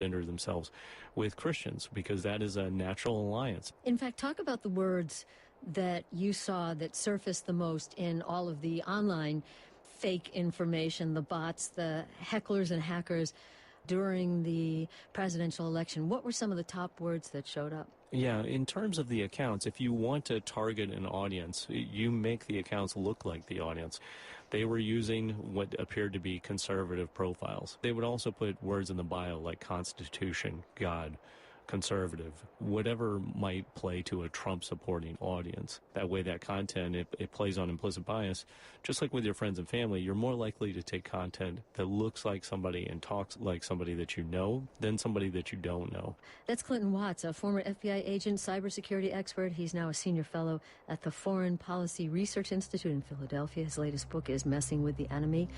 enter themselves with Christians, because that is a natural alliance. In fact, talk about the words that you saw that surfaced the most in all of the online fake information, the bots, the hecklers and hackers during the presidential election. What were some of the top words that showed up? Yeah, in terms of the accounts, if you want to target an audience, you make the accounts look like the audience. They were using what appeared to be conservative profiles. They would also put words in the bio like Constitution, God, conservative, whatever might play to a Trump-supporting audience. That way that content, it plays on implicit bias. Just like with your friends and family, you're more likely to take content that looks like somebody and talks like somebody that you know than somebody that you don't know. That's Clinton Watts, a former FBI agent, cybersecurity expert. He's now a senior fellow at the Foreign Policy Research Institute in Philadelphia. His latest book is Messing with the Enemy.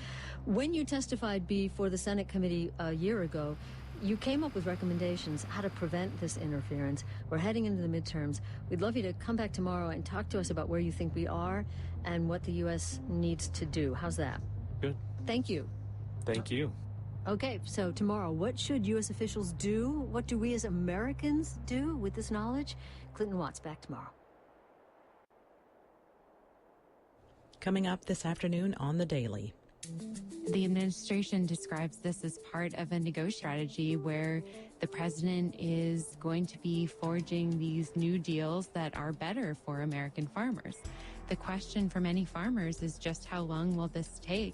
When you testified before the Senate committee a year ago, you came up with recommendations how to prevent this interference. We're heading into the midterms. We'd love you to come back tomorrow and talk to us about where you think we are and what the U.S. needs to do. How's that? Good. Thank you. Thank you. Okay, so tomorrow, what should U.S. officials do? What do we as Americans do with this knowledge? Clinton Watts back tomorrow. Coming up this afternoon on The Daily. The administration describes this as part of a negotiation strategy where the president is going to be forging these new deals that are better for American farmers. The question for many farmers is just how long will this take?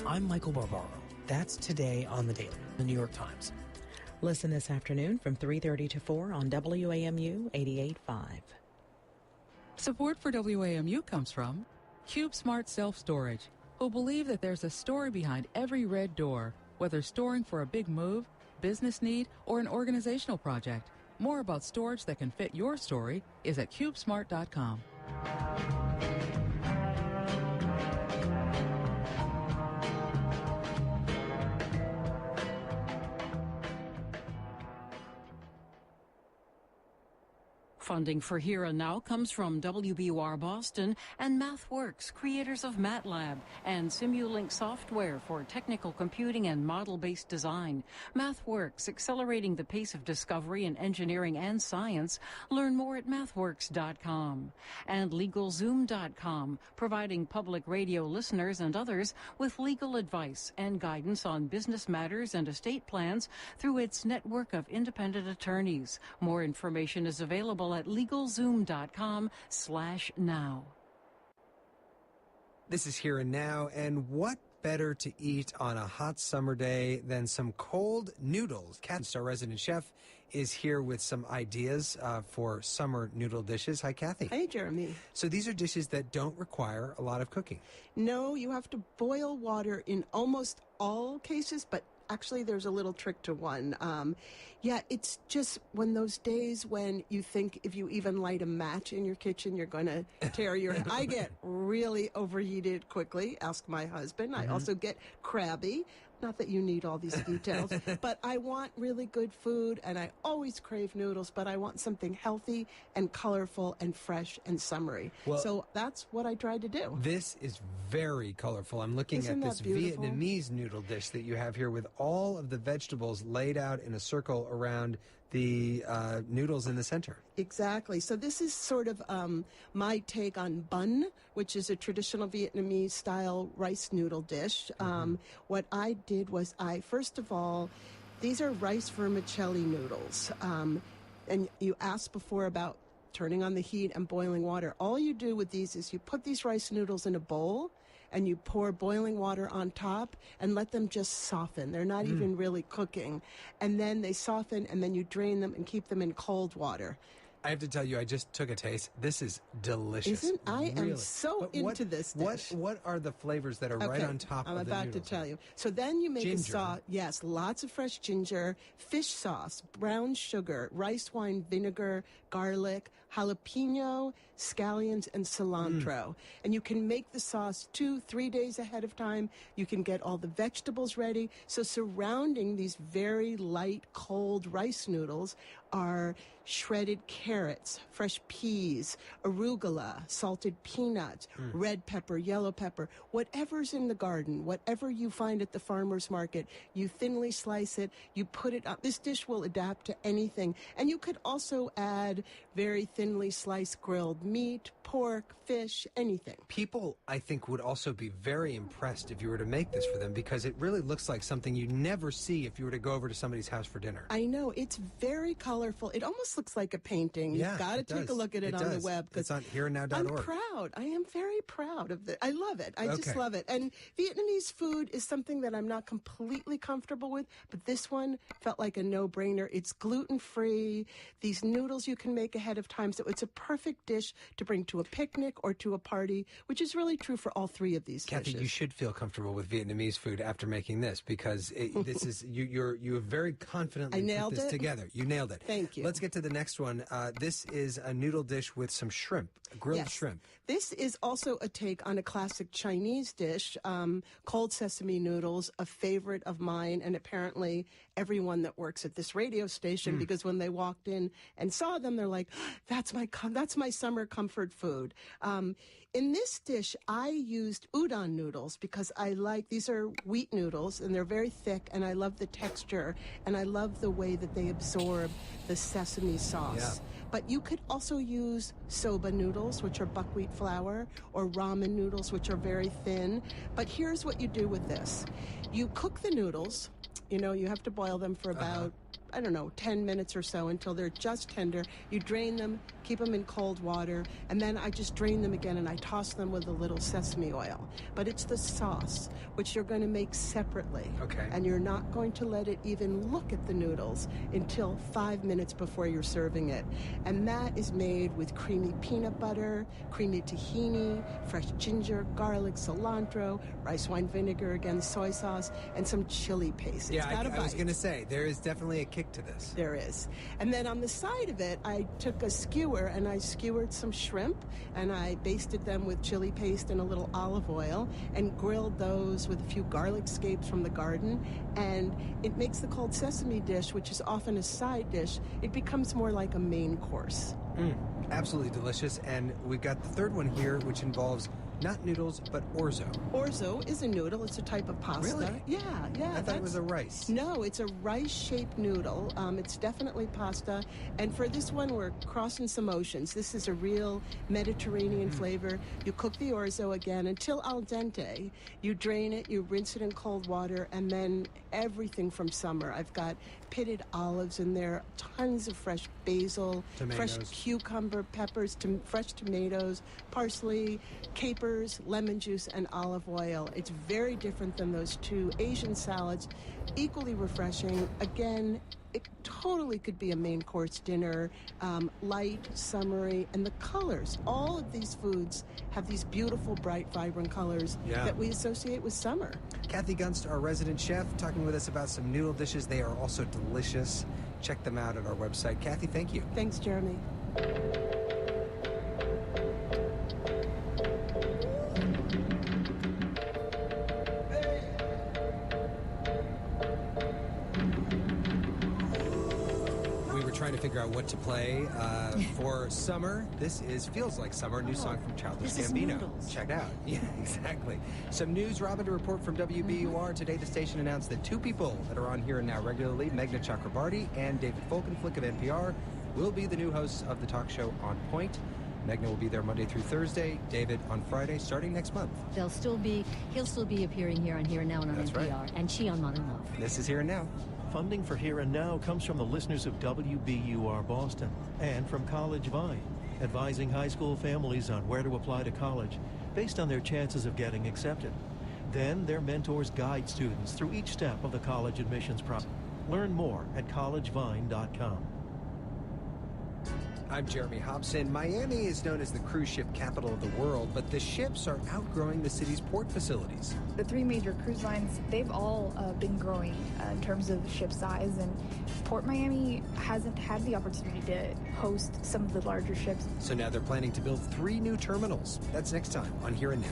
I'm Michael Barbaro. That's today on The Daily, the New York Times. Listen this afternoon from 3:30 to 4 on WAMU 88.5. Support for WAMU comes from CubeSmart Self-Storage, who believe that there's a story behind every red door, whether storing for a big move, business need, or an organizational project. More about storage that can fit your story is at CubeSmart.com. Funding for Here and Now comes from WBUR Boston and MathWorks, creators of MATLAB and Simulink software for technical computing and model-based design. MathWorks, accelerating the pace of discovery in engineering and science. Learn more at mathworks.com. And LegalZoom.com, providing public radio listeners and others with legal advice and guidance on business matters and estate plans through its network of independent attorneys. More information is available at LegalZoom.com/now. This is Here and Now, and what better to eat on a hot summer day than some cold noodles? Kathy, our resident chef, is here with some ideas for summer noodle dishes. Hi, Kathy. Hey, Jeremy. So these are dishes that don't require a lot of cooking. No, you have to boil water in almost all cases, but actually, there's a little trick to one. It's just one of those days when you think if you even light a match in your kitchen, you're going to tear your... I get really overheated quickly. Ask my husband. I also get crabby. Not that you need all these details, but I want really good food, and I always crave noodles, but I want something healthy and colorful and fresh and summery. Well, so that's what I tried to do. This is very colorful. I'm looking at this Vietnamese noodle dish that you have here with all of the vegetables laid out in a circle around the noodles in the center. Exactly. So this is sort of my take on bun, which is a traditional Vietnamese-style rice noodle dish. What I did was first of all, these are rice vermicelli noodles. And you asked before about turning on the heat and boiling water. All you do with these is you put these rice noodles in a bowl and you pour boiling water on top and let them just soften. They're not even really cooking. And then they soften, and then you drain them and keep them in cold water. I have to tell you, I just took a taste. This is delicious. I am so into this dish. What are the flavors that are right on top of the noodles? I'm about to tell you. So then you make a sauce. Yes, lots of fresh ginger, fish sauce, brown sugar, rice wine vinegar, garlic, jalapeno, scallions, and cilantro. And you can make the sauce 2-3 days ahead of time. You can get all the vegetables ready. So surrounding these very light, cold rice noodles are shredded carrots, fresh peas, arugula, salted peanuts, red pepper, yellow pepper, whatever's in the garden, whatever you find at the farmer's market, you thinly slice it, you put it up. This dish will adapt to anything. And you could also add very thinly sliced grilled meat, pork, fish, anything. People, I think, would also be very impressed if you were to make this for them, because it really looks like something you never see if you were to go over to somebody's house for dinner. I know. It's very colorful. It almost looks like a painting. Yeah, You've got to take a look at it on the web. It's on hereandnow.org. I'm proud. I am very proud of it. I love it. I just love it. And Vietnamese food is something that I'm not completely comfortable with, but this one felt like a no-brainer. It's gluten-free. These noodles you can make ahead of time, so it's a perfect dish to bring to a picnic or to a party, which is really true for all three of these Kathy, dishes. you should feel comfortable with Vietnamese food after making this, because this is you have very confidently put this together. You nailed it. Thank you. Let's get to the next one. This is a noodle dish with some shrimp, grilled shrimp. This is also a take on a classic Chinese dish, cold sesame noodles, a favorite of mine, and apparently everyone that works at this radio station, because when they walked in and saw them, they're like, that's my summer comfort food. In this dish, I used udon noodles because these are wheat noodles, and they're very thick, and I love the texture, and I love the way that they absorb the sesame sauce. Yeah. But you could also use soba noodles, which are buckwheat flour, or ramen noodles, which are very thin. But here's what you do with this. You cook the noodles. You know, you have to boil them for about, 10 minutes or so until they're just tender. You drain them, keep them in cold water, and then I just drain them again and I toss them with a little sesame oil. But it's the sauce, which you're going to make separately. Okay. And you're not going to let it even look at the noodles until 5 minutes before you're serving it. And that is made with creamy peanut butter, creamy tahini, fresh ginger, garlic, cilantro, rice wine vinegar, again, soy sauce, and some chili paste. It's got a bite. I was going to say, there is definitely a kick to this. There is. And then on the side of it, I took a skewer and I skewered some shrimp and I basted them with chili paste and a little olive oil and grilled those with a few garlic scapes from the garden. And it makes the cold sesame dish, which is often a side dish, it becomes more like a main course. Absolutely delicious. And we've got the third one here, which involves not noodles, but orzo. Orzo is a noodle. It's a type of pasta. Really? Yeah. I thought it was a rice. No, it's a rice-shaped noodle. It's definitely pasta. And for this one, we're crossing some oceans. This is a real Mediterranean flavor. You cook the orzo again until al dente. You drain it, you rinse it in cold water, and then everything from summer. I've got pitted olives in there, tons of fresh basil, Tomatoes. fresh cucumber, peppers, fresh tomatoes, parsley, capers, lemon juice, and olive oil. It's very different than those two Asian salads, equally refreshing. Again, it totally could be a main course dinner, light, summery, and the colors. All of these foods have these beautiful, bright, vibrant colors that we associate with summer. Kathy Gunst, our resident chef, talking with us about some noodle dishes. They are also delicious. Check them out at our website. Kathy, thank you. Thanks, Jeremy. Trying to figure out what to play for summer. This is Feels Like Summer, a new song from Childish Gambino. Check it out. Yeah, exactly. Some news, Robin, to report from WBUR. Today, the station announced that two people that are on Here and Now regularly, Meghna Chakrabarti and David Folkenflik of NPR, will be the new hosts of the talk show On Point. Meghna will be there Monday through Thursday, David on Friday, starting next month. He'll still be appearing here on Here and Now and on That's NPR, right. and she on Modern Love. This is Here and Now. Funding for Here and Now comes from the listeners of WBUR Boston and from College Vine, advising high school families on where to apply to college based on their chances of getting accepted. Then their mentors guide students through each step of the college admissions process. Learn more at collegevine.com. I'm Jeremy Hobson. Miami is known as the cruise ship capital of the world, but the ships are outgrowing the city's port facilities. The three major cruise lines, they've all been growing in terms of ship size, and Port Miami hasn't had the opportunity to host some of the larger ships. So now they're planning to build 3 new terminals. That's next time on Here and Now.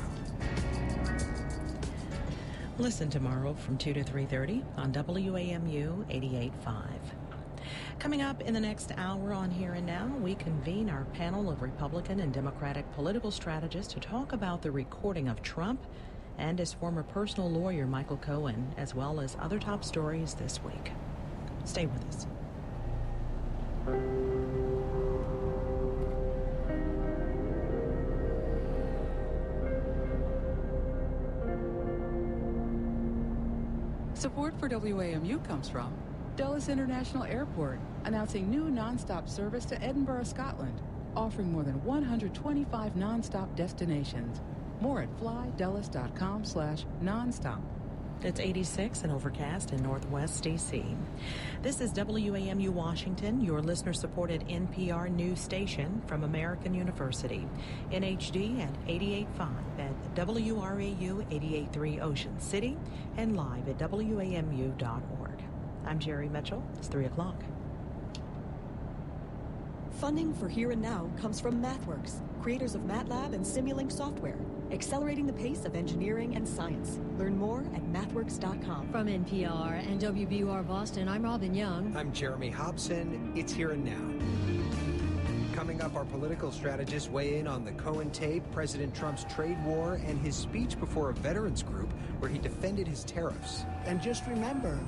Listen tomorrow from 2 to 3:30 on WAMU 88.5. Coming up in the next hour on Here and Now, we convene our panel of Republican and Democratic political strategists to talk about the recording of Trump and his former personal lawyer, Michael Cohen, as well as other top stories this week. Stay with us. Support for WAMU comes from Dulles International Airport, announcing new nonstop service to Edinburgh, Scotland, offering more than 125 nonstop destinations. More at flydulles.com/nonstop. It's 86 and overcast in Northwest D.C. This is WAMU Washington, your listener-supported NPR news station from American University. In HD at 88.5 at WRAU 88.3 Ocean City and live at WAMU.org. I'm Jerry Mitchell. It's 3 o'clock. Funding for Here and Now comes from MathWorks, creators of MATLAB and Simulink software, accelerating the pace of engineering and science. Learn more at mathworks.com. From NPR and WBUR Boston, I'm Robin Young. I'm Jeremy Hobson. It's Here and Now. Coming up, our political strategists weigh in on the Cohen tape, President Trump's trade war, and his speech before a veterans group where he defended his tariffs. And just remember,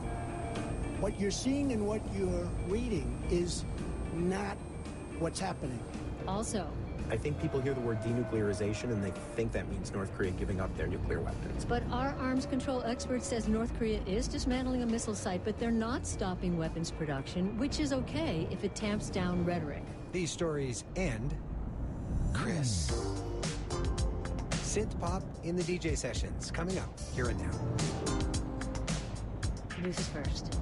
what you're seeing and what you're reading is not what's happening. Also, I think people hear the word denuclearization and they think that means North Korea giving up their nuclear weapons. but our arms control expert says North Korea is dismantling a missile site, but they're not stopping weapons production, which is okay if it tamps down rhetoric. These stories and Chris. Synth pop in the DJ sessions coming up Here and Now. News is first.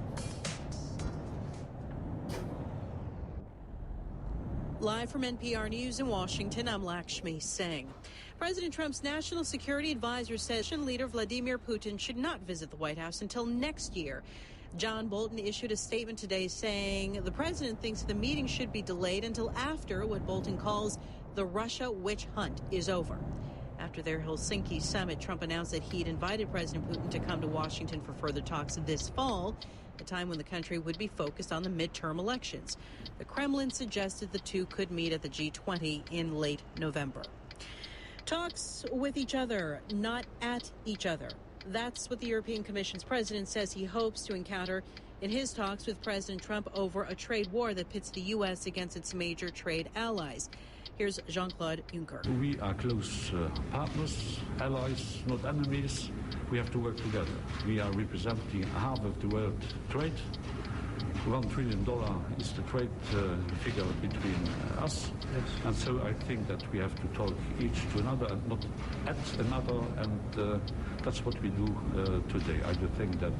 Live from NPR News in Washington, I'm Lakshmi Singh. President Trump's national security advisor says Russian leader Vladimir Putin should not visit the White House until next year. John Bolton issued a statement today saying the president thinks the meeting should be delayed until after what Bolton calls the Russia witch hunt is over. After their Helsinki summit, Trump announced that he'd invited President Putin to come to Washington for further talks this fall, a time when the country would be focused on the midterm elections. The Kremlin suggested the two could meet at the G20 in late November. Talks with each other, not at each other. That's what the European Commission's president says he hopes to encounter in his talks with President Trump over a trade war that pits the U.S. against its major trade allies. Here's Jean-Claude Juncker. We are close partners, allies, not enemies. We have to work together. We are representing half of the world trade. $1 trillion is the trade figure between us. Yes. And so I think that we have to talk each to another and not at another. And that's what we do today. I do think that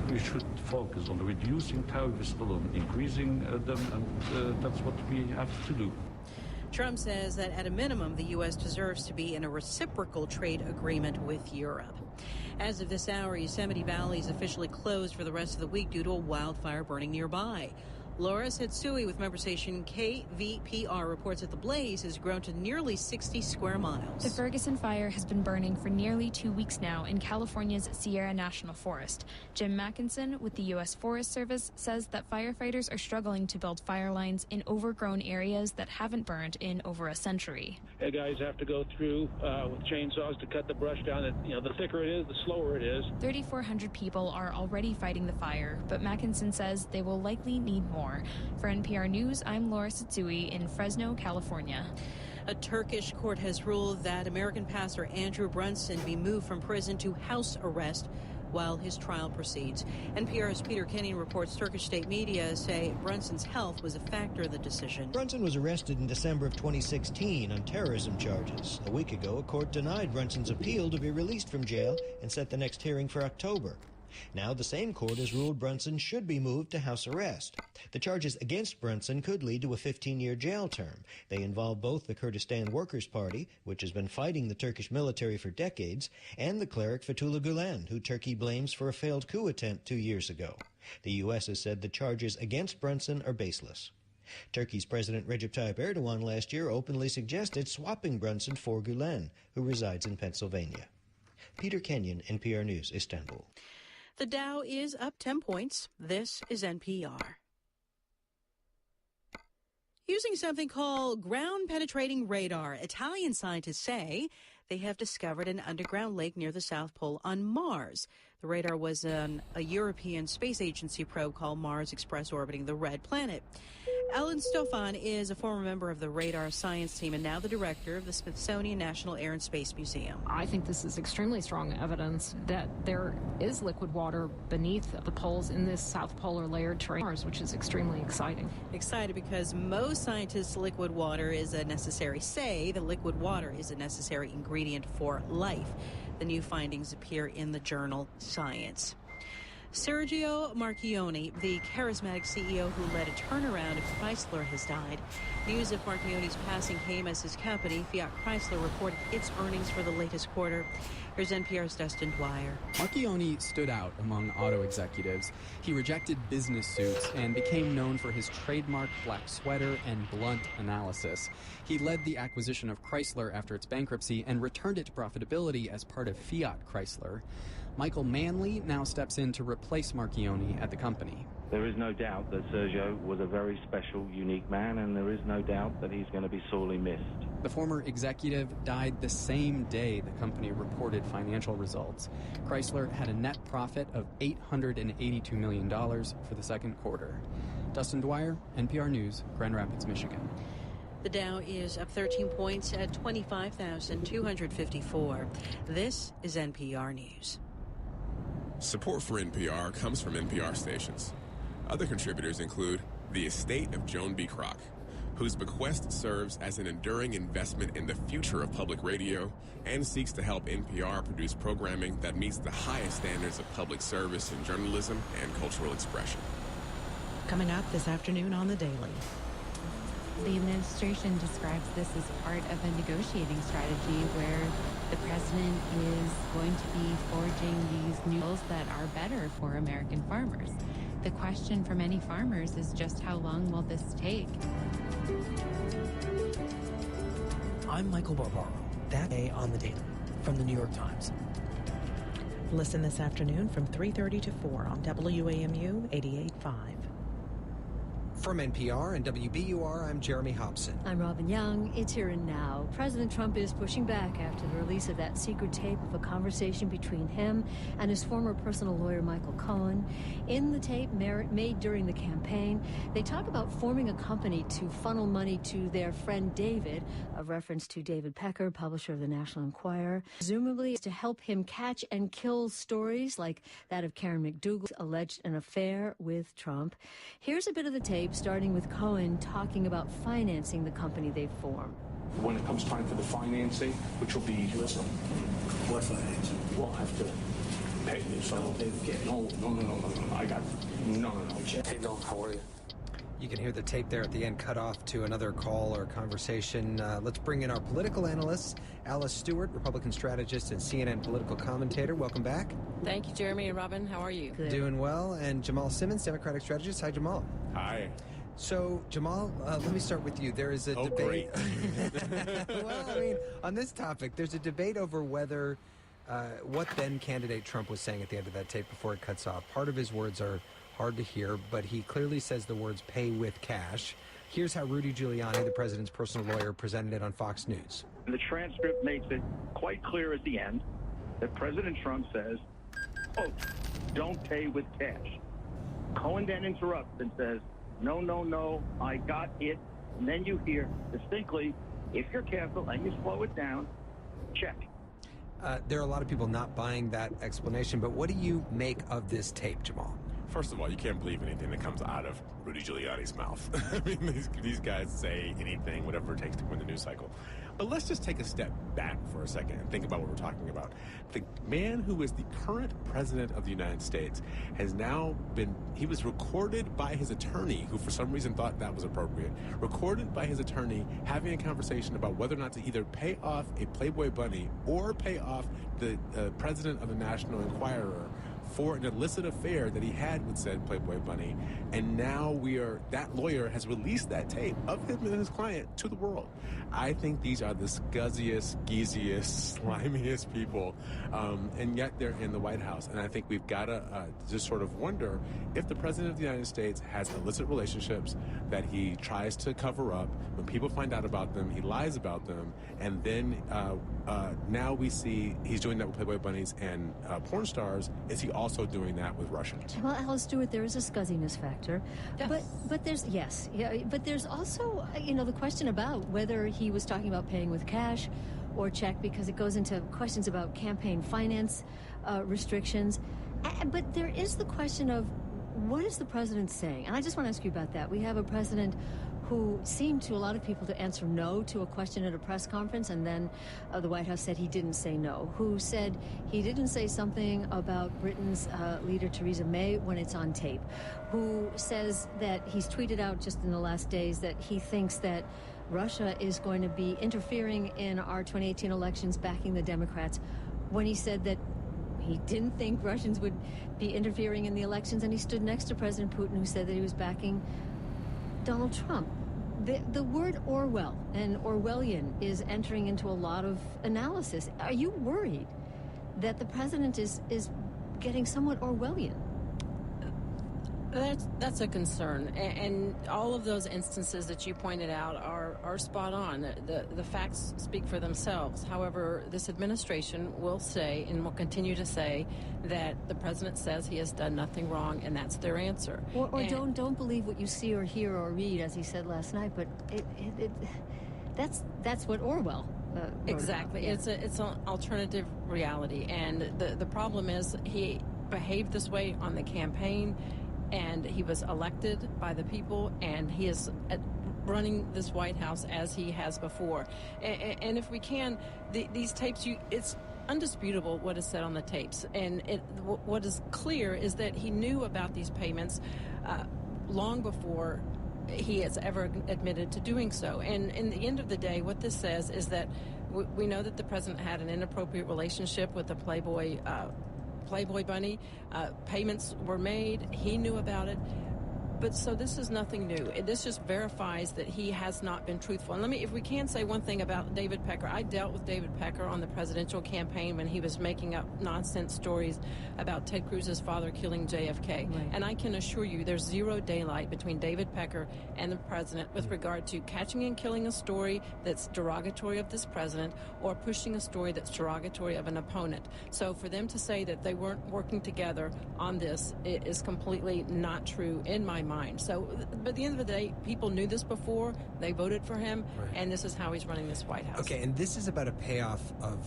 we should focus on reducing tariffs, not on increasing them. And that's what we have to do. Trump says that at a minimum, the U.S. deserves to be in a reciprocal trade agreement with Europe. As of this hour, Yosemite Valley is officially closed for the rest of the week due to a wildfire burning nearby. Laura Setsui with member station KVPR reports that the blaze has grown to nearly 60 square miles. The Ferguson fire has been burning for nearly 2 weeks now in California's Sierra National Forest. Jim Mackinson with the U.S. Forest Service says that firefighters are struggling to build fire lines in overgrown areas that haven't burned in over a century. Hey, guys have to go through with chainsaws to cut the brush down. The thicker it is, the slower it is. 3,400 people are already fighting the fire, but Mackinson says they will likely need more. For NPR News, I'm Laura Setsui in Fresno, California. A Turkish court has ruled that American pastor Andrew Brunson be moved from prison to house arrest while his trial proceeds. NPR's Peter Kenyon reports Turkish state media say Brunson's health was a factor in the decision. Brunson was arrested in December of 2016 on terrorism charges. A week ago, a court denied Brunson's appeal to be released from jail and set the next hearing for October. Now the same court has ruled Brunson should be moved to house arrest. The charges against Brunson could lead to a 15-year jail term. They involve both the Kurdistan Workers' Party, which has been fighting the Turkish military for decades, and the cleric Fethullah Gulen, who Turkey blames for a failed coup attempt 2 years ago. The U.S. has said the charges against Brunson are baseless. Turkey's President Recep Tayyip Erdogan last year openly suggested swapping Brunson for Gulen, who resides in Pennsylvania. Peter Kenyon, NPR News, Istanbul. The Dow is up 10 points. This is NPR. Using something called ground-penetrating radar, Italian scientists say they have discovered an underground lake near the South Pole on Mars. The radar was on a European Space Agency probe called Mars Express orbiting the red planet. Ellen Stofan is a former member of the radar science team and now the director of the Smithsonian National Air and Space Museum. I think this is extremely strong evidence that there is liquid water beneath the poles in this South Polar layered terrain, which is extremely exciting. Excited because most scientists liquid water is a necessary ingredient for life. The new findings appear in the journal Science. Sergio Marchionne, the charismatic CEO who led a turnaround of Chrysler, has died. News of Marchionne's passing came as his company, Fiat Chrysler, reported its earnings for the latest quarter. Here's NPR's Dustin Dwyer. Marchionne stood out among auto executives. He rejected business suits and became known for his trademark black sweater and blunt analysis. He led the acquisition of Chrysler after its bankruptcy and returned it to profitability as part of Fiat Chrysler. Michael Manley now steps in to replace Marchionne at the company. There is no doubt that Sergio was a very special, unique man, and there is no doubt that he's going to be sorely missed. The former executive died the same day the company reported financial results. Chrysler had a net profit of $882 million for the second quarter. Dustin Dwyer, NPR News, Grand Rapids, Michigan. The Dow is up 13 points at 25,254. This is NPR News. Support for NPR comes from NPR stations. Other contributors include the estate of Joan B. Kroc, whose bequest serves as an enduring investment in the future of public radio and seeks to help NPR produce programming that meets the highest standards of public service in journalism and cultural expression. Coming up this afternoon on The Daily. The administration describes this as part of a negotiating strategy where the president is going to be forging these new deals that are better for American farmers. The question for many farmers is just how long will this take? I'm Michael Barbaro. That day on The Daily from the New York Times. Listen this afternoon from 3:30 to 4 on WAMU 88.5. From NPR and WBUR, I'm Jeremy Hobson. I'm Robin Young. It's here and now. President Trump is pushing back after the release of that secret tape of a conversation between him and his former personal lawyer, Michael Cohen. In the tape made during the campaign, they talk about forming a company to funnel money to their friend David, a reference to David Pecker, publisher of the National Enquirer, presumably to help him catch and kill stories like that of Karen McDougal's alleged an affair with Trump. Here's a bit of the tape, starting with Cohen talking about financing the company they've formed. When it comes time for the financing, which will be... What financing? We'll have to pay you. So, no. I got... No. Hey, Don, how are you? You can hear the tape there at the end cut off to another call or conversation. Let's bring in our political analyst, Alice Stewart, Republican strategist and CNN political commentator. Welcome back. Thank you, Jeremy and Robin. How are you? Good. Doing well. And Jamal Simmons, Democratic strategist. Hi, Jamal. Hi. So, Jamal, let me start with you. There is a debate. Well, I mean, on this topic, there's a debate over whether what then candidate Trump was saying at the end of that tape before it cuts off. Part of his words are hard to hear, but he clearly says the words pay with cash. Here's how Rudy Giuliani, the president's personal lawyer, presented it on Fox News. The transcript makes it quite clear at the end that President Trump says, quote, don't pay with cash. Cohen then interrupts and says, no, I got it. And then you hear distinctly, if you're careful and you slow it down, check. There are a lot of people not buying that explanation, but what do you make of this tape, Jamal? First of all, you can't believe anything that comes out of Rudy Giuliani's mouth. I mean, these guys say anything, whatever it takes to win the news cycle. But let's just take a step back for a second and think about what we're talking about. The man who is the current president of the United States has now he was recorded by his attorney, who for some reason thought that was appropriate, recorded by his attorney having a conversation about whether or not to either pay off a Playboy bunny or pay off the president of the National Enquirer for an illicit affair that he had with said Playboy bunny. And now that lawyer has released that tape of him and his client to the world. I think these are the scuzziest, geeziest, slimiest people, and yet they're in the White House. And I think we've got to just sort of wonder if the President of the United States has illicit relationships that he tries to cover up. When people find out about them, he lies about them. And then now we see he's doing that with Playboy bunnies and porn stars. Is he also doing that with Russians? Well, Alice Stewart, there is a scuzziness factor. Yes. But there's also, the question about whether he was talking about paying with cash or check, because it goes into questions about campaign finance restrictions. But there is the question of what is the president saying? And I just want to ask you about that. We have a president who seemed to a lot of people to answer no to a question at a press conference, and then the White House said he didn't say no, who said he didn't say something about Britain's leader Theresa May when it's on tape, who says that he's tweeted out just in the last days that he thinks that Russia is going to be interfering in our 2018 elections, backing the Democrats, when he said that he didn't think Russians would be interfering in the elections, and he stood next to President Putin, who said that he was backing Donald Trump. The word Orwell and Orwellian is entering into a lot of analysis. Are you worried that the president is getting somewhat Orwellian? That's a concern, and all of those instances that you pointed out are spot on. The facts speak for themselves. However, this administration will say and will continue to say that the president says he has done nothing wrong, and that's their answer. Or don't believe what you see or hear or read, as he said last night. But that's what Orwell. Exactly. Yeah. It's an alternative reality, and the problem is he behaved this way on the campaign. And he was elected by the people, and he is running this White House as he has before. And if we can, these tapes, it's undisputable what is said on the tapes. And what is clear is that he knew about these payments long before he has ever admitted to doing so. And in the end of the day, what this says is that we know that the president had an inappropriate relationship with the Playboy bunny. Payments were made. He knew about it. But so this is nothing new. This just verifies that he has not been truthful. And if we can say one thing about David Pecker. I dealt with David Pecker on the presidential campaign when he was making up nonsense stories about Ted Cruz's father killing JFK. Right. And I can assure you there's zero daylight between David Pecker and the president with regard to catching and killing a story that's derogatory of this president or pushing a story that's derogatory of an opponent. So for them to say that they weren't working together on this is completely not true in my mind. So, but at the end of the day, people knew this before. They voted for him, right. And this is how he's running this White House. Okay, and this is about a payoff of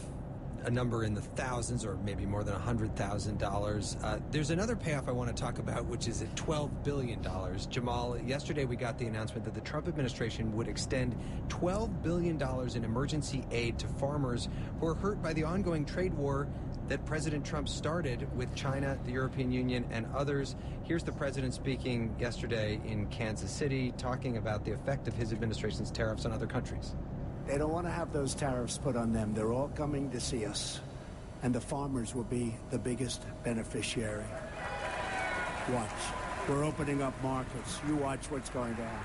a number in the thousands or maybe more than $100,000. There's another payoff I want to talk about, which is at $12 billion. Jamal, yesterday we got the announcement that the Trump administration would extend $12 billion in emergency aid to farmers who are hurt by the ongoing trade war that President Trump started with China, the European Union, and others. Here's the president speaking yesterday in Kansas City, talking about the effect of his administration's tariffs on other countries. They don't want to have those tariffs put on them. They're all coming to see us, and the farmers will be the biggest beneficiary. Watch. We're opening up markets. You watch what's going on.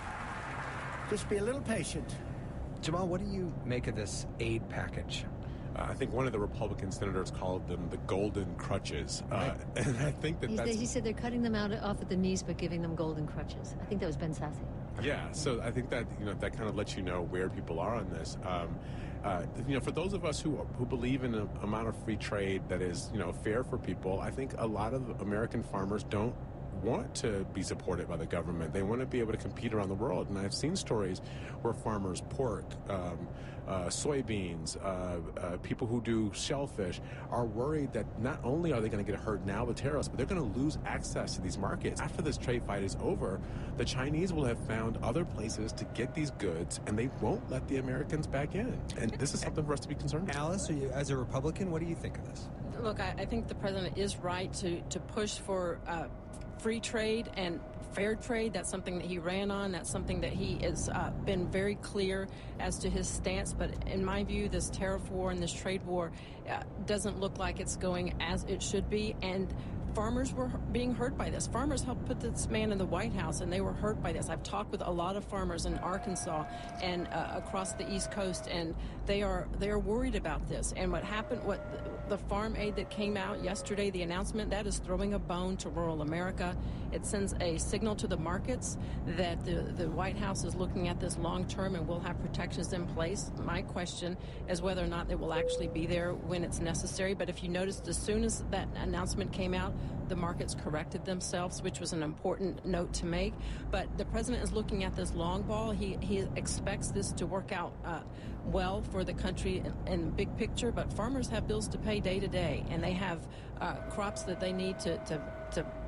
Just be a little patient. Jamal, what do you make of this aid package? I think one of the Republican senators called them the golden crutches. Right. And I think he said they're cutting them off at the knees but giving them golden crutches. I think that was Ben Sasse. Yeah, so I think that that kind of lets you know where people are on this. For those of us who believe in an amount of free trade that is fair for people, I think a lot of American farmers don't want to be supported by the government. They want to be able to compete around the world. And I've seen stories where farmers, pork, soybeans, people who do shellfish are worried that not only are they going to get hurt now with tariffs, but they're going to lose access to these markets. After this trade fight is over, the Chinese will have found other places to get these goods, and they won't let the Americans back in. And this is something for us to be concerned about. Alice, as a Republican, what do you think of this? Look, I think the president is right to push for free trade and fair trade. That's something that he ran on. That's something that he has been very clear as to his stance. But in my view, this tariff war and this trade war doesn't look like it's going as it should be. And farmers were being hurt by this. Farmers helped put this man in the White House, and they were hurt by this. I've talked with a lot of farmers in Arkansas and across the East Coast, and they are worried about this. And what happened, the farm aid that came out yesterday, the announcement, that is throwing a bone to rural America. It sends a signal to the markets that the White House is looking at this long term and will have protections in place. My question is whether or not they will actually be there when it's necessary. But if you noticed, as soon as that announcement came out, the markets corrected themselves, which was an important note to make. But the president is looking at this long ball. He expects this to work out well for the country in the big picture. But farmers have bills to pay day to day, and they have crops that they need to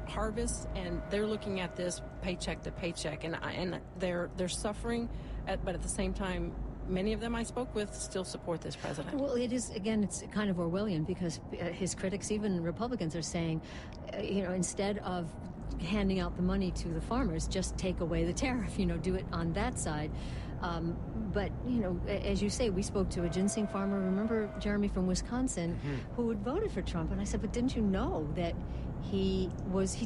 harvest, and they're looking at this paycheck to paycheck, and they're suffering, but at the same time, many of them I spoke with still support this president. Well, it is, again, it's kind of Orwellian, because his critics, even Republicans, are saying, instead of handing out the money to the farmers, just take away the tariff, do it on that side. But, as you say, we spoke to a ginseng farmer, remember, Jeremy, from Wisconsin, who had voted for Trump. And I said, but didn't you know that he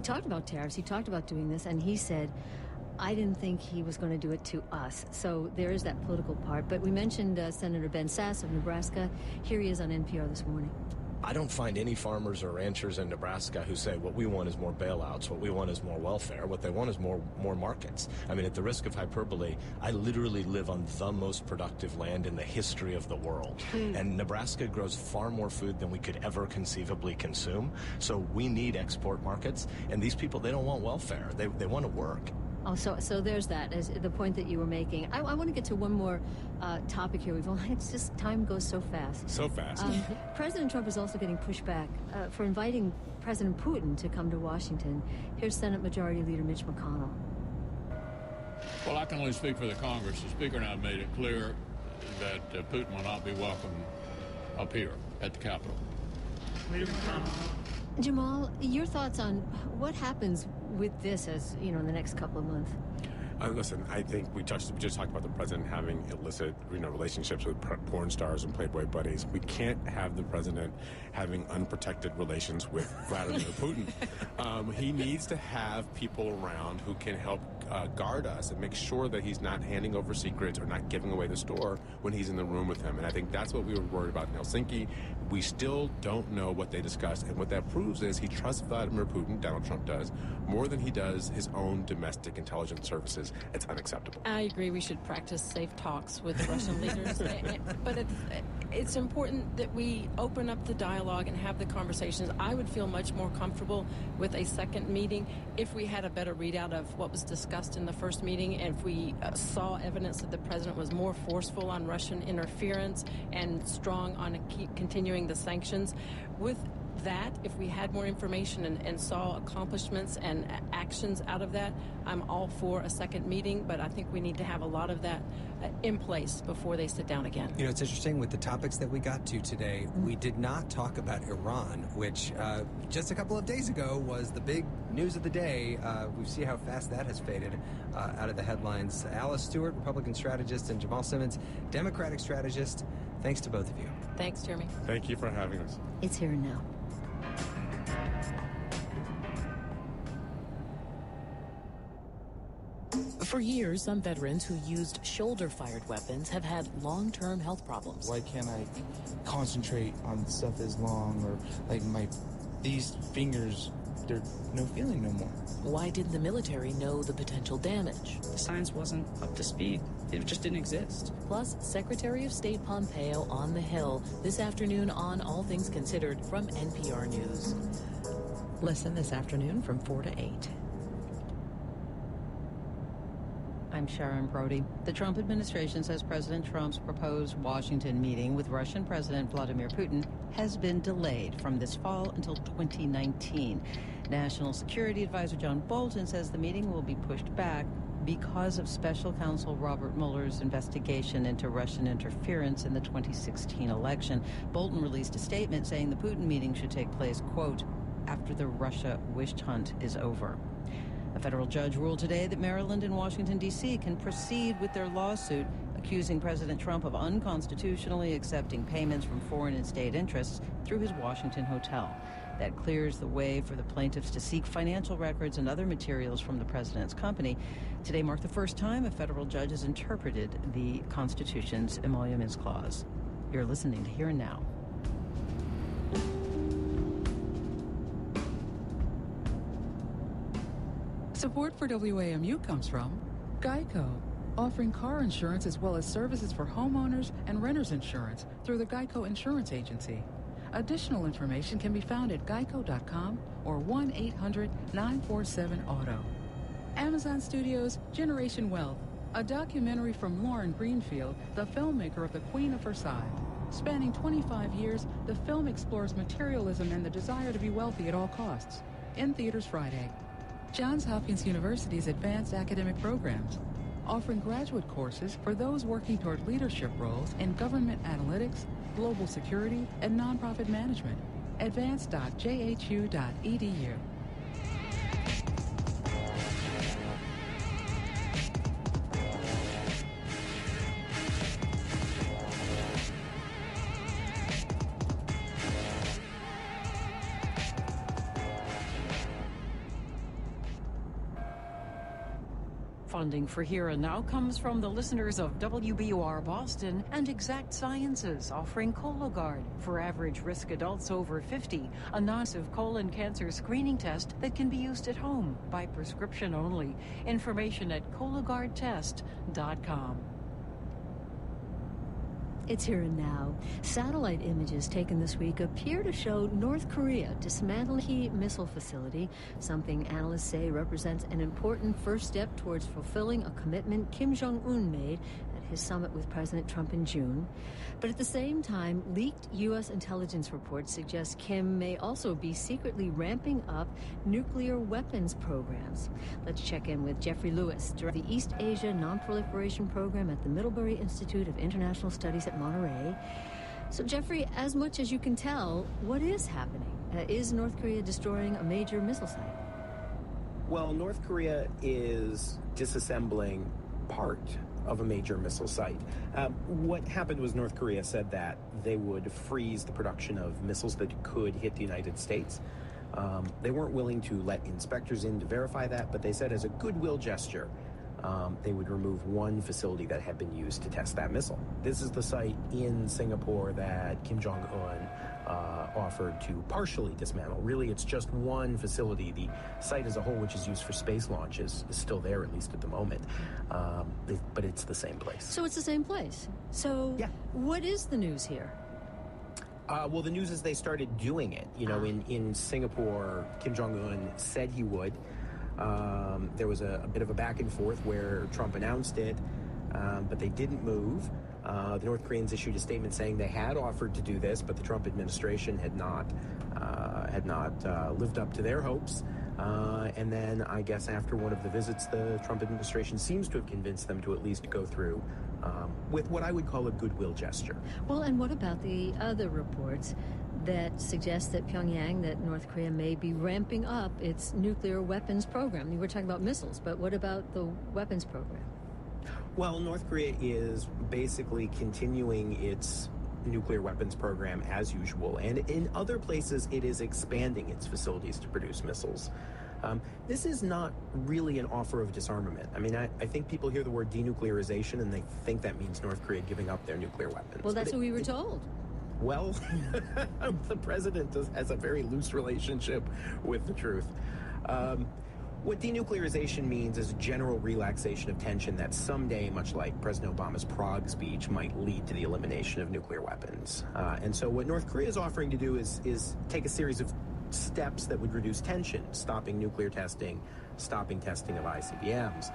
talked about tariffs, he talked about doing this, and he said, I didn't think he was going to do it to us. So there is that political part. But we mentioned Senator Ben Sasse of Nebraska. Here he is on NPR this morning. I don't find any farmers or ranchers in Nebraska who say what we want is more bailouts, what we want is more welfare, what they want is more markets. I mean, at the risk of hyperbole, I literally live on the most productive land in the history of the world. And Nebraska grows far more food than we could ever conceivably consume. So we need export markets. And these people, they don't want welfare. They want to work. Oh, so there's that, as the point that you were making. I want to get to one more topic here. It's just, time goes so fast. So fast. President Trump is also getting pushback for inviting President Putin to come to Washington. Here's Senate Majority Leader Mitch McConnell. Well, I can only speak for the Congress. The Speaker and I have made it clear that Putin will not be welcome up here at the Capitol. Jamal, your thoughts on what happens with this as, in the next couple of months? Listen, I think we just talked about the president having illicit, relationships with porn stars and Playboy buddies. We can't have the president having unprotected relations with Vladimir Putin. He needs to have people around who can help guard us and make sure that he's not handing over secrets or not giving away the store when he's in the room with him. And I think that's what we were worried about in Helsinki. We still don't know what they discussed, and what that proves is he trusts Vladimir Putin, Donald Trump does, more than he does his own domestic intelligence services. It's unacceptable. I agree we should practice safe talks with Russian leaders, but it's important that we open up the dialogue and have the conversations. I would feel much more comfortable with a second meeting if we had a better readout of what was discussed in the first meeting, and if we saw evidence that the president was more forceful on Russian interference and strong on continuing the sanctions. With that, if we had more information and saw accomplishments and actions out of that, I'm all for a second meeting, but I think we need to have a lot of that in place before they sit down again. It's interesting with the topics that we got to today, we did not talk about Iran, which just a couple of days ago was the big news of the day. We see how fast that has faded out of the headlines. Alice Stewart, Republican strategist, and Jamal Simmons, Democratic strategist. Thanks to both of you. Thanks, Jeremy. Thank you for having us. It's here and now. For years, some veterans who used shoulder-fired weapons have had long-term health problems. Why can't I concentrate on stuff as long, or these fingers, they're no feeling no more? Why didn't the military know the potential damage? The science wasn't up to speed. It just didn't exist. Plus, Secretary of State Pompeo on the Hill this afternoon on All Things Considered from NPR News. Listen this afternoon from 4 to 8. I'm Sharon Brody. The Trump administration says President Trump's proposed Washington meeting with Russian President Vladimir Putin has been delayed from this fall until 2019. National Security Advisor John Bolton says the meeting will be pushed back because of special counsel Robert Mueller's investigation into Russian interference in the 2016 election. Bolton released a statement saying the Putin meeting should take place, quote, after the Russia witch hunt is over. A federal judge ruled today that Maryland and Washington, D.C. can proceed with their lawsuit accusing President Trump of unconstitutionally accepting payments from foreign and state interests through his Washington hotel. That clears the way for the plaintiffs to seek financial records and other materials from the president's company. Today marked the first time a federal judge has interpreted the Constitution's emoluments clause. You're listening to Here and Now. Support for WAMU comes from GEICO, offering car insurance as well as services for homeowners and renters insurance through the GEICO Insurance Agency. Additional information can be found at geico.com or 1-800-947-AUTO. Amazon Studios' Generation Wealth, a documentary from Lauren Greenfield, the filmmaker of The Queen of Versailles. Spanning 25 years, the film explores materialism and the desire to be wealthy at all costs. In theaters Friday. Johns Hopkins University's advanced academic programs, offering graduate courses for those working toward leadership roles in government analytics, global security, and nonprofit management. advanced.jhu.edu. Funding for Here and Now comes from the listeners of WBUR Boston and Exact Sciences, offering Cologuard for average-risk adults over 50, a non-invasive colon cancer screening test that can be used at home by prescription only. Information at cologuardtest.com. It's Here and Now. Satellite images taken this week appear to show North Korea dismantling a missile facility, something analysts say represents an important first step towards fulfilling a commitment Kim Jong-un made at his summit with President Trump in June. But at the same time, leaked U.S. intelligence reports suggest Kim may also be secretly ramping up nuclear weapons programs. Let's check in with Jeffrey Lewis, director of the East Asia Nonproliferation Program at the Middlebury Institute of International Studies at Monterey. So, Jeffrey, as much as you can tell, what is happening? Is North Korea destroying a major missile site? Well, North Korea is disassembling part of a major missile site. What happened was North Korea said that they would freeze the production of missiles that could hit the United States. They weren't willing to let inspectors in to verify that, but they said as a goodwill gesture, they would remove one facility that had been used to test that missile. This is the site in Singapore that Kim Jong-un offered to partially dismantle. Really, it's just one facility. The site as a whole, which is used for space launches, is still there, at least at the moment. But it's the same place. So it's the same place. So yeah. What is the news here? Well, the news is they started doing it. You know, in Singapore, Kim Jong-un said he would. There was a bit of a back and forth where Trump announced it, but they didn't move. The North Koreans issued a statement saying they had offered to do this, but the Trump administration had not lived up to their hopes. And then I guess after one of the visits, the Trump administration seems to have convinced them to at least go through with what I would call a goodwill gesture. Well, and what about the other reports that suggest that Pyongyang, that North Korea may be ramping up its nuclear weapons program? You were talking about missiles, but what about the weapons program? Well, North Korea is basically continuing its nuclear weapons program as usual, and in other places it is expanding its facilities to produce missiles. This is not really an offer of disarmament. I mean, I think people hear the word denuclearization and they think that means North Korea giving up their nuclear weapons. Well, that's what we were told. Well, the president has a very loose relationship with the truth. What denuclearization means is a general relaxation of tension that someday, much like President Obama's Prague speech, might lead to the elimination of nuclear weapons. And so what North Korea is offering to do is take a series of steps that would reduce tension, stopping nuclear testing, stopping testing of ICBMs.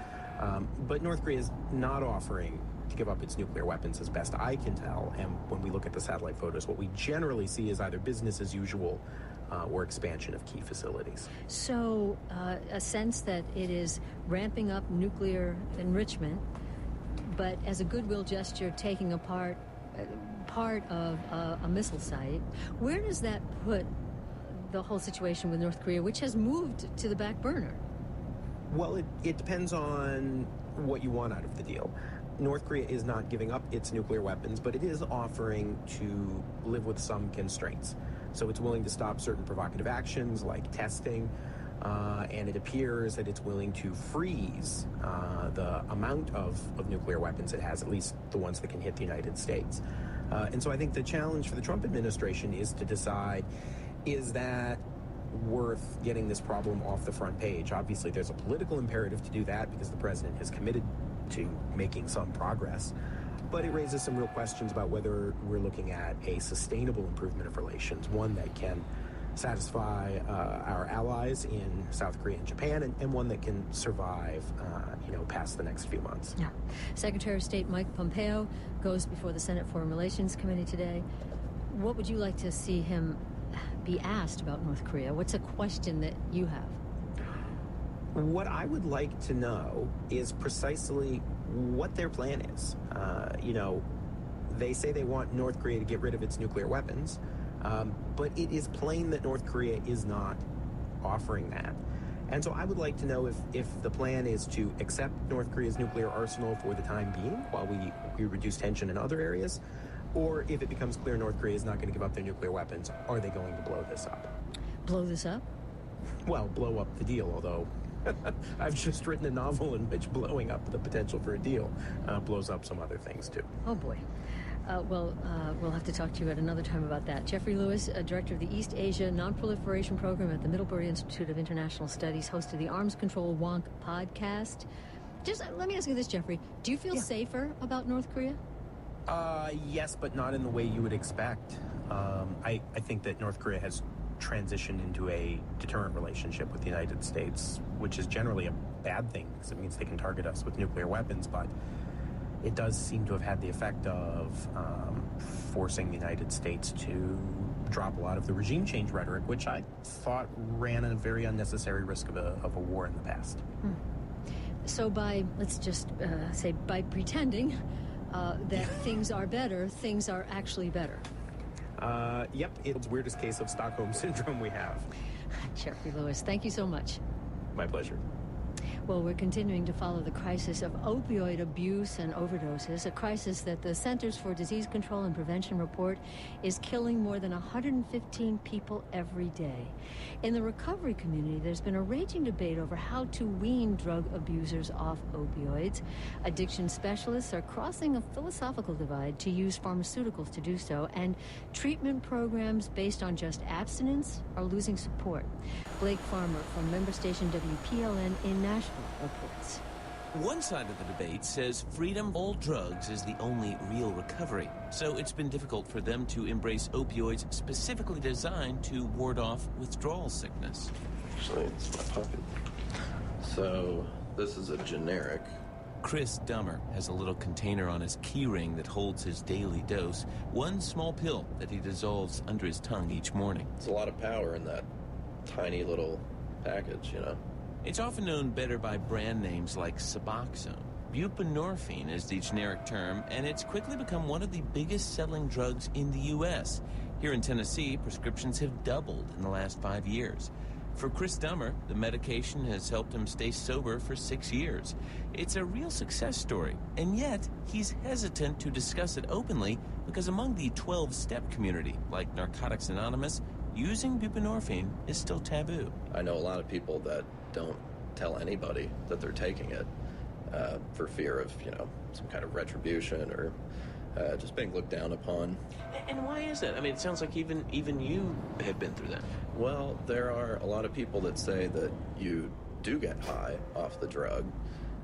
But North Korea is not offering to give up its nuclear weapons, as best I can tell. And when we look at the satellite photos, what we generally see is either business as usual or expansion of key facilities. So a sense that it is ramping up nuclear enrichment, but as a goodwill gesture, taking apart part of a missile site. Where does that put the whole situation with North Korea, which has moved to the back burner? Well, it depends on what you want out of the deal. North Korea is not giving up its nuclear weapons, but it is offering to live with some constraints. So it's willing to stop certain provocative actions like testing, and it appears that it's willing to freeze the amount of nuclear weapons it has, at least the ones that can hit the United States. And so I think the challenge for the Trump administration is to decide, is that worth getting this problem off the front page? Obviously, there's a political imperative to do that because the president has committed to making some progress. But it raises some real questions about whether we're looking at a sustainable improvement of relations, one that can satisfy our allies in South Korea and Japan, and one that can survive, past the next few months. Yeah. Secretary of State Mike Pompeo goes before the Senate Foreign Relations Committee today. What would you like to see him be asked about North Korea? What's a question that you have? What I would like to know is precisely what their plan is. They say they want North Korea to get rid of its nuclear weapons, but it is plain that North Korea is not offering that. And so I would like to know if the plan is to accept North Korea's nuclear arsenal for the time being while we reduce tension in other areas, or if it becomes clear North Korea is not going to give up their nuclear weapons, are they going to blow this up? Blow this up? Well, blow up the deal, although I've just written a novel in which blowing up the potential for a deal blows up some other things, too. Oh, boy. We'll have to talk to you at another time about that. Jeffrey Lewis, Director of the East Asia Non-Proliferation Program at the Middlebury Institute of International Studies, host of the Arms Control Wonk podcast. Just let me ask you this, Jeffrey. Do you feel safer about North Korea? Yes, but not in the way you would expect. I think that North Korea has transitioned into a deterrent relationship with the United States, which is generally a bad thing because it means they can target us with nuclear weapons, but it does seem to have had the effect of forcing the United States to drop a lot of the regime change rhetoric, which I thought ran a very unnecessary risk of a war in the past. So let's just say by pretending that things are better, things are actually better. Yep, it's the weirdest case of Stockholm Syndrome we have. Jeffrey Lewis, thank you so much. My pleasure. Well, we're continuing to follow the crisis of opioid abuse and overdoses, a crisis that the Centers for Disease Control and Prevention report is killing more than 115 people every day. In the recovery community, there's been a raging debate over how to wean drug abusers off opioids. Addiction specialists are crossing a philosophical divide to use pharmaceuticals to do so, and treatment programs based on just abstinence are losing support. Blake Farmer from member station WPLN in Nashville reports. One side of the debate says freedom of all drugs is the only real recovery, so it's been difficult for them to embrace opioids specifically designed to ward off withdrawal sickness. Actually, it's my pocket. So, this is a generic. Chris Dummer has a little container on his keyring that holds his daily dose, one small pill that he dissolves under his tongue each morning. There's a lot of power in that tiny little package, It's often known better by brand names like Suboxone. Buprenorphine is the generic term, and it's quickly become one of the biggest selling drugs in the U.S. Here in Tennessee, prescriptions have doubled in the last 5 years. For Chris Dummer, the medication has helped him stay sober for 6 years. It's a real success story, and yet he's hesitant to discuss it openly because among the 12-step community, like Narcotics Anonymous, using buprenorphine is still taboo. I know a lot of people that don't tell anybody that they're taking it for fear of, some kind of retribution or just being looked down upon. And why is that? I mean, it sounds like even you have been through that. Well, there are a lot of people that say that you do get high off the drug,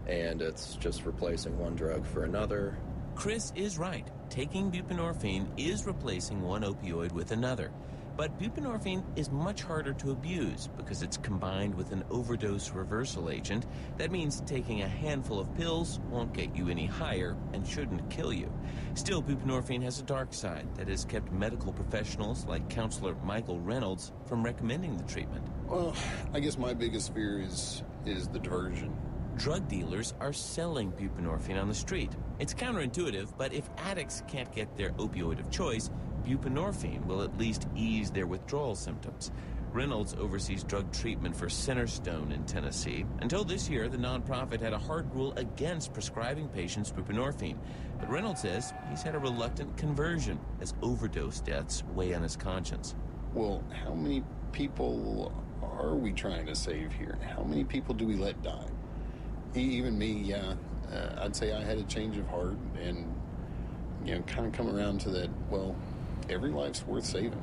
and it's just replacing one drug for another. Chris is right. Taking buprenorphine is replacing one opioid with another. But buprenorphine is much harder to abuse because it's combined with an overdose reversal agent. That means taking a handful of pills won't get you any higher and shouldn't kill you. Still, buprenorphine has a dark side that has kept medical professionals like counselor Michael Reynolds from recommending the treatment. Well, I guess my biggest fear is the diversion. Drug dealers are selling buprenorphine on the street. It's counterintuitive, but if addicts can't get their opioid of choice, buprenorphine will at least ease their withdrawal symptoms. Reynolds oversees drug treatment for Centerstone in Tennessee. Until this year, the nonprofit had a hard rule against prescribing patients buprenorphine. But Reynolds says he's had a reluctant conversion as overdose deaths weigh on his conscience. Well, how many people are we trying to save here? How many people do we let die? Even me, yeah. I'd say I had a change of heart and, kind of come around to that, well, every life's worth saving.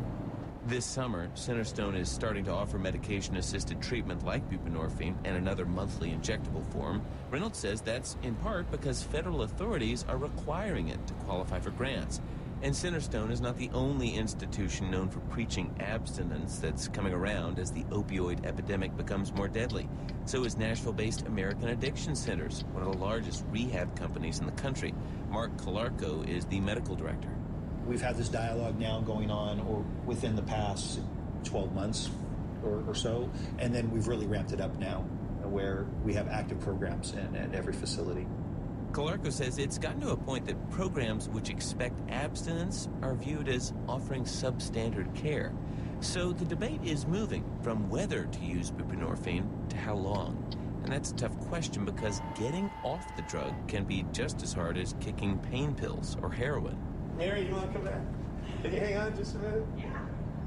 This summer, Centerstone is starting to offer medication-assisted treatment like buprenorphine and another monthly injectable form. Reynolds says that's in part because federal authorities are requiring it to qualify for grants. And Centerstone is not the only institution known for preaching abstinence that's coming around as the opioid epidemic becomes more deadly. So is Nashville-based American Addiction Centers, one of the largest rehab companies in the country. Mark Calarco is the medical director. We've had this dialogue now going on or within the past 12 months or so, and then we've really ramped it up now, where we have active programs at every facility. Calarco says it's gotten to a point that programs which expect abstinence are viewed as offering substandard care. So the debate is moving from whether to use buprenorphine to how long. And that's a tough question because getting off the drug can be just as hard as kicking pain pills or heroin. Mary, you want to come back? Can you hang on just a minute? Yeah.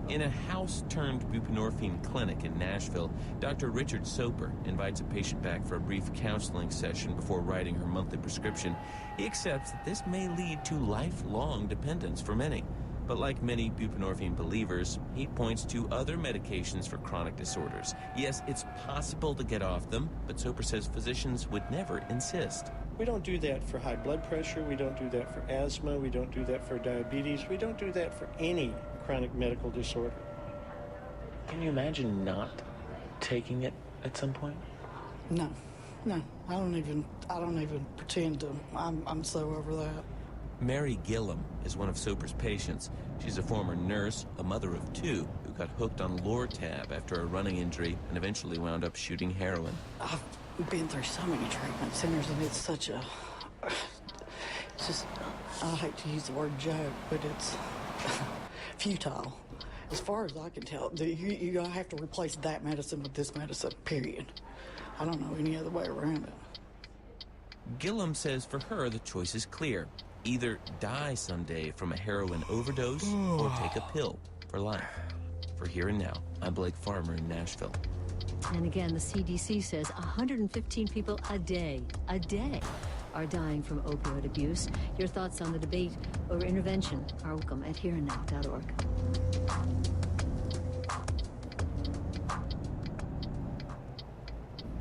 In a house-turned-buprenorphine clinic in Nashville, Dr. Richard Soper invites a patient back for a brief counseling session before writing her monthly prescription. He accepts that this may lead to lifelong dependence for many. But like many buprenorphine believers, he points to other medications for chronic disorders. Yes, it's possible to get off them, but Soper says physicians would never insist. We don't do that for high blood pressure. We don't do that for asthma. We don't do that for diabetes. We don't do that for any chronic medical disorder. Can you imagine not taking it at some point? No. I don't even pretend to. I'm so over that. Mary Gillum is one of Soper's patients. She's a former nurse, a mother of two, who got hooked on Lortab after a running injury and eventually wound up shooting heroin. I've been through so many treatment centers, and it's such a... It's just... I hate to use the word joke, but it's futile. As far as I can tell, you have to replace that medicine with this medicine, period. I don't know any other way around it. Gillum says for her, the choice is clear. Either die someday from a heroin overdose or take a pill for life. For Here and Now, I'm Blake Farmer in Nashville. And again, the CDC says 115 people a day are dying from opioid abuse. Your thoughts on the debate over intervention are welcome at hereandnow.org.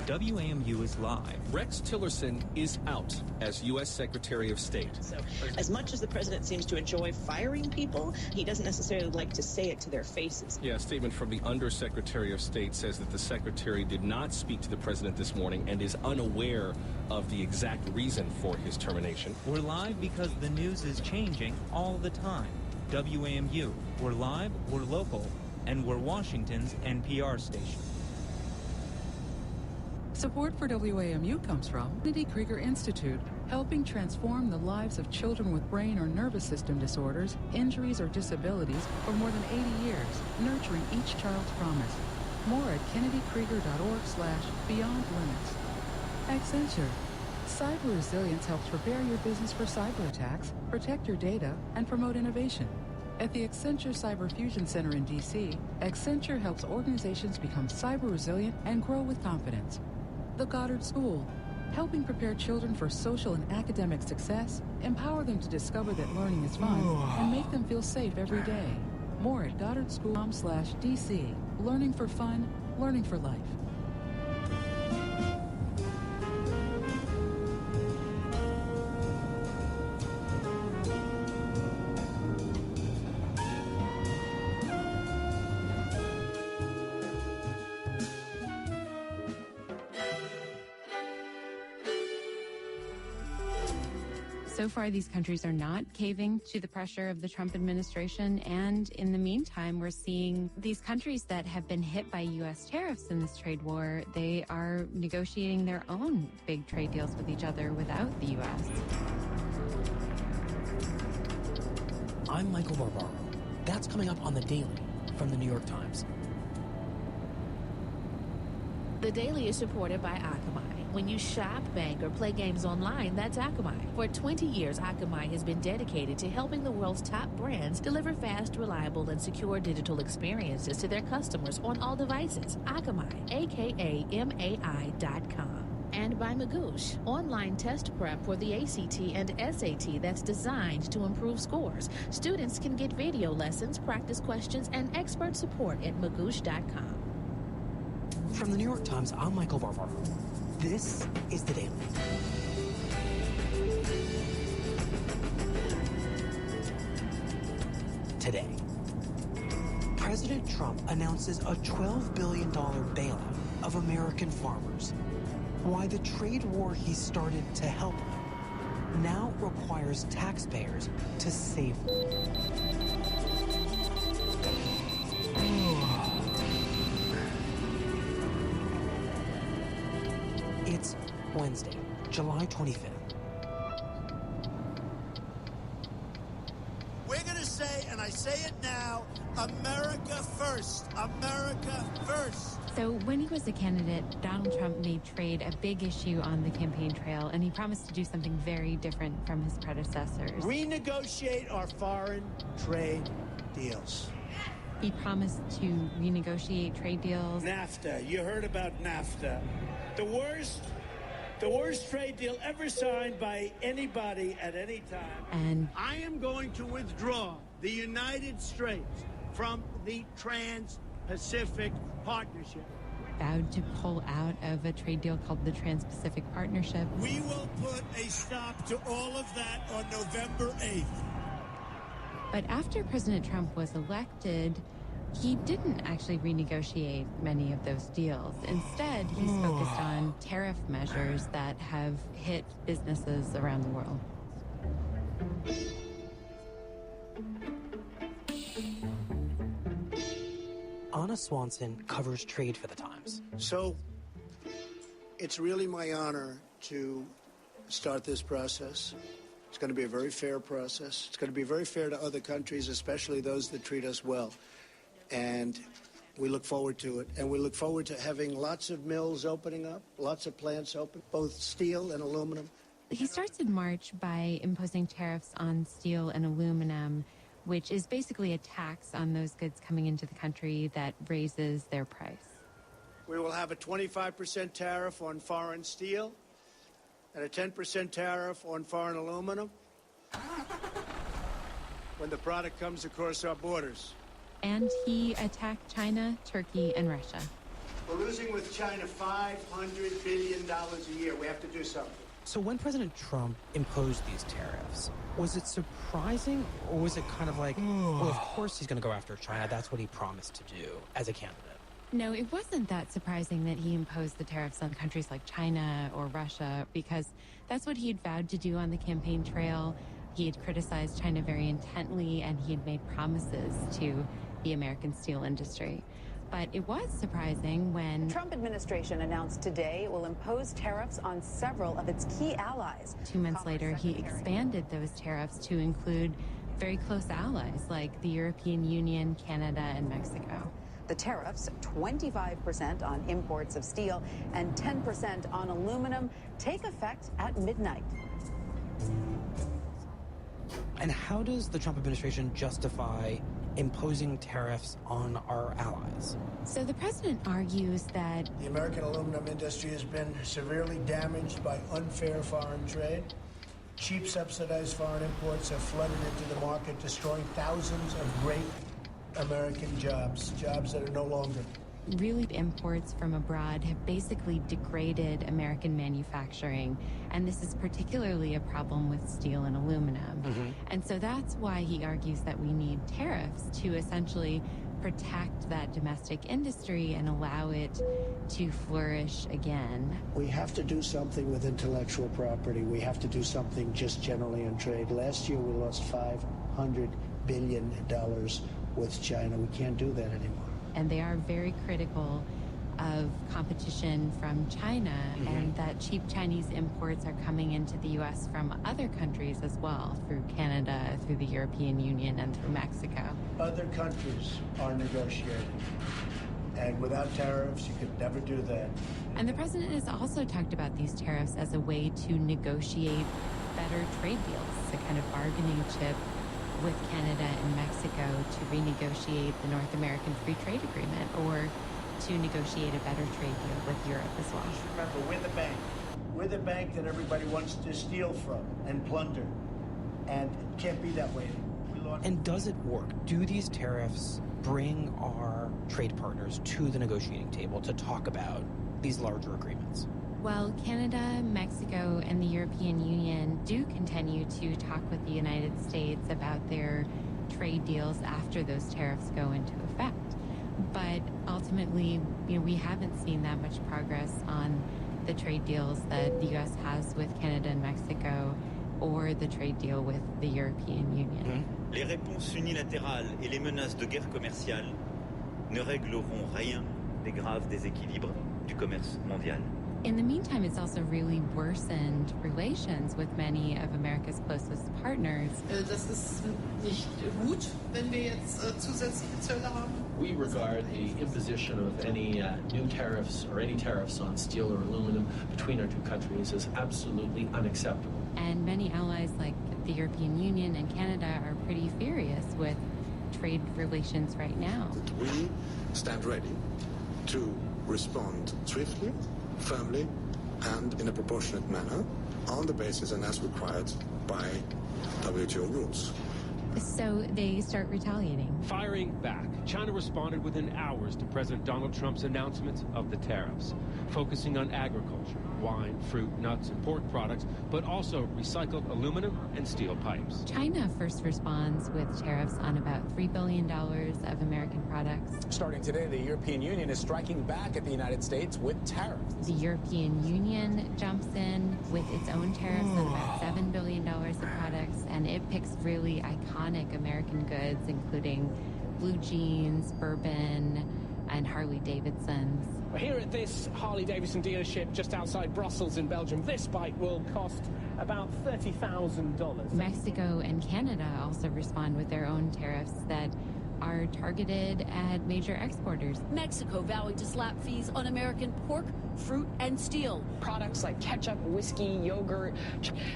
WAMU is live. Rex Tillerson is out as U.S. Secretary of State. So, as much as the president seems to enjoy firing people, he doesn't necessarily like to say it to their faces. Yeah, a statement from the Undersecretary of State says that the secretary did not speak to the president this morning and is unaware of the exact reason for his termination. We're live because the news is changing all the time. WAMU. We're live, we're local, and we're Washington's NPR station. Support for WAMU comes from Kennedy Krieger Institute, helping transform the lives of children with brain or nervous system disorders, injuries, or disabilities for more than 80 years, nurturing each child's promise. More at kennedykrieger.org/beyond limits. Accenture. Cyber resilience helps prepare your business for cyber attacks, protect your data, and promote innovation. At the Accenture Cyber Fusion Center in D.C., Accenture helps organizations become cyber resilient and grow with confidence. The Goddard School, helping prepare children for social and academic success, empower them to discover that learning is fun, and make them feel safe every day. More at goddardschool.com/DC. Learning for fun, learning for life. So far, these countries are not caving to the pressure of the Trump administration. And in the meantime, we're seeing these countries that have been hit by U.S. tariffs in this trade war, they are negotiating their own big trade deals with each other without the U.S. I'm Michael Barbaro. That's coming up on The Daily from The New York Times. The Daily is supported by Akamai. When you shop, bank, or play games online, that's Akamai. For 20 years, Akamai has been dedicated to helping the world's top brands deliver fast, reliable, and secure digital experiences to their customers on all devices. Akamai, AKAMAI.com. And by Magoosh, online test prep for the ACT and SAT that's designed to improve scores. Students can get video lessons, practice questions, and expert support at Magoosh.com. From The New York Times, I'm Michael Barbaro. This is The Daily. Today, President Trump announces a $12 billion bailout of American farmers. Why the trade war he started to help them now requires taxpayers to save them. It's Wednesday, July 25th. We're going to say, and I say it now, America first. America first. So when he was a candidate, Donald Trump made trade a big issue on the campaign trail, and he promised to do something very different from his predecessors. Renegotiate our foreign trade deals. He promised to renegotiate trade deals. NAFTA. You heard about NAFTA. The worst trade deal ever signed by anybody at any time. And I am going to withdraw the United States from the Trans-Pacific Partnership. Vowed to pull out of a trade deal called the Trans-Pacific Partnership. We will put a stop to all of that on November 8th. But after President Trump was elected, he didn't actually renegotiate many of those deals. Instead, he's focused on tariff measures that have hit businesses around the world. Anna Swanson covers trade for The Times. So, it's really my honor to start this process. It's going to be a very fair process. It's going to be very fair to other countries, especially those that treat us well. And we look forward to it. And we look forward to having lots of mills opening up, lots of plants open, both steel and aluminum. He starts in March by imposing tariffs on steel and aluminum, which is basically a tax on those goods coming into the country that raises their price. We will have a 25% tariff on foreign steel and a 10% tariff on foreign aluminum when the product comes across our borders. And he attacked China, Turkey, and Russia. We're losing with China $500 billion a year. We have to do something. So when President Trump imposed these tariffs, was it surprising, or was it kind of like, well, of course he's going to go after China. That's what he promised to do as a candidate. No, it wasn't that surprising that he imposed the tariffs on countries like China or Russia, because that's what he had vowed to do on the campaign trail. He had criticized China very intently, and he had made promises to the American steel industry. But it was surprising when the Trump administration announced today it will impose tariffs on several of its key allies. 2 months later, he expanded those tariffs to include very close allies like the European Union, Canada, and Mexico. The tariffs, 25% on imports of steel and 10% on aluminum, take effect at midnight. And how does the Trump administration justify imposing tariffs on our allies? So the president argues that the American aluminum industry has been severely damaged by unfair foreign trade. Cheap subsidized foreign imports have flooded into the market, destroying thousands of great American jobs that are no longer. Really, imports from abroad have basically degraded American manufacturing, and this is particularly a problem with steel and aluminum. And so that's why he argues that we need tariffs to essentially protect that domestic industry and allow it to flourish again. We have to do something with intellectual property. We have to do something just generally on trade. Last year we lost $500 billion with China. We can't do that anymore. And they are very critical of competition from China, and that cheap Chinese imports are coming into the U.S. from other countries as well, through Canada, through the European Union, and through Mexico. Other countries are negotiating, and without tariffs, you could never do that. And the president has also talked about these tariffs as a way to negotiate better trade deals, a kind of bargaining chip with Canada and Mexico to renegotiate the North American Free Trade Agreement, or to negotiate a better trade deal with Europe as well. Just remember, we're the bank. We're the bank that everybody wants to steal from and plunder. And it can't be that way. And does it work? Do these tariffs bring our trade partners to the negotiating table to talk about these larger agreements? Well, Canada, Mexico, and the European Union do continue to talk with the United States about their trade deals after those tariffs go into effect. But ultimately, we haven't seen that much progress on the trade deals that the U.S. has with Canada and Mexico, or the trade deal with the European Union. Les réponses unilatérales et les menaces de guerre commerciale ne régleront rien des graves déséquilibres du commerce mondial. In the meantime, it's also really worsened relations with many of America's closest partners. Das ist nicht gut, wenn wir jetzt zusätzliche Zölle haben. We regard the imposition of any new tariffs or any tariffs on steel or aluminum between our two countries as absolutely unacceptable. And many allies like the European Union and Canada are pretty furious with trade relations right now. We stand ready to respond swiftly, firmly, and in a proportionate manner on the basis and as required by WTO rules. So they start retaliating. Firing back, China responded within hours to President Donald Trump's announcement of the tariffs, focusing on agriculture, wine, fruit, nuts, and pork products, but also recycled aluminum and steel pipes. China first responds with tariffs on about $3 billion of American products. Starting today, the European Union is striking back at the United States with tariffs. The European Union jumps in with its own tariffs on about $7 billion of products, and it picks really iconic American goods, including blue jeans, bourbon, and Harley-Davidsons. Here at this Harley-Davidson dealership just outside Brussels in Belgium, this bike will cost about $30,000. Mexico and Canada also respond with their own tariffs that are targeted at major exporters. Mexico vowing to slap fees on American pork, fruit, and steel. Products like ketchup, whiskey, yogurt,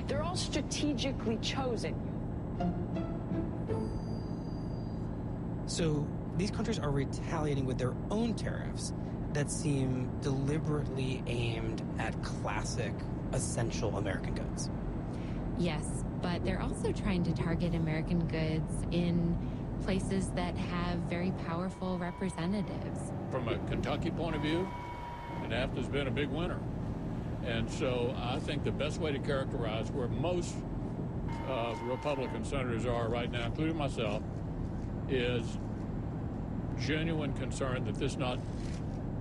they're all strategically chosen. So these countries are retaliating with their own tariffs that seem deliberately aimed at classic, essential American goods. Yes, but they're also trying to target American goods in places that have very powerful representatives. From a Kentucky point of view, NAFTA's been a big winner. And so I think the best way to characterize where most Republican senators are right now, including myself, is genuine concern that this not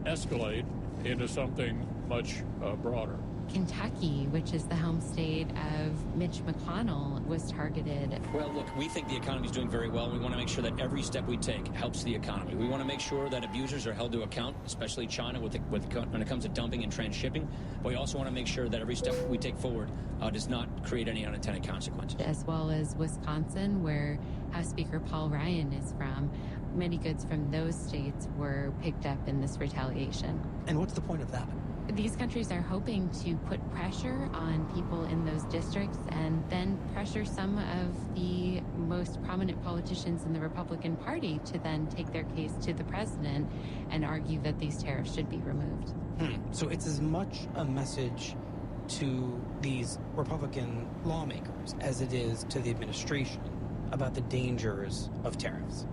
escalate into something much broader. Kentucky, which is the home state of Mitch McConnell, was targeted. Well, look, we think the economy is doing very well. We want to make sure that every step we take helps the economy. We want to make sure that abusers are held to account, especially China when it comes to dumping and transshipping. But we also want to make sure that every step we take forward does not create any unintended consequences. As well as Wisconsin, where House Speaker Paul Ryan is from. Many goods from those states were picked up in this retaliation. And what's the point of that? These countries are hoping to put pressure on people in those districts and then pressure some of the most prominent politicians in the Republican Party to then take their case to the president and argue that these tariffs should be removed. So it's as much a message to these Republican lawmakers as it is to the administration about the dangers of tariffs.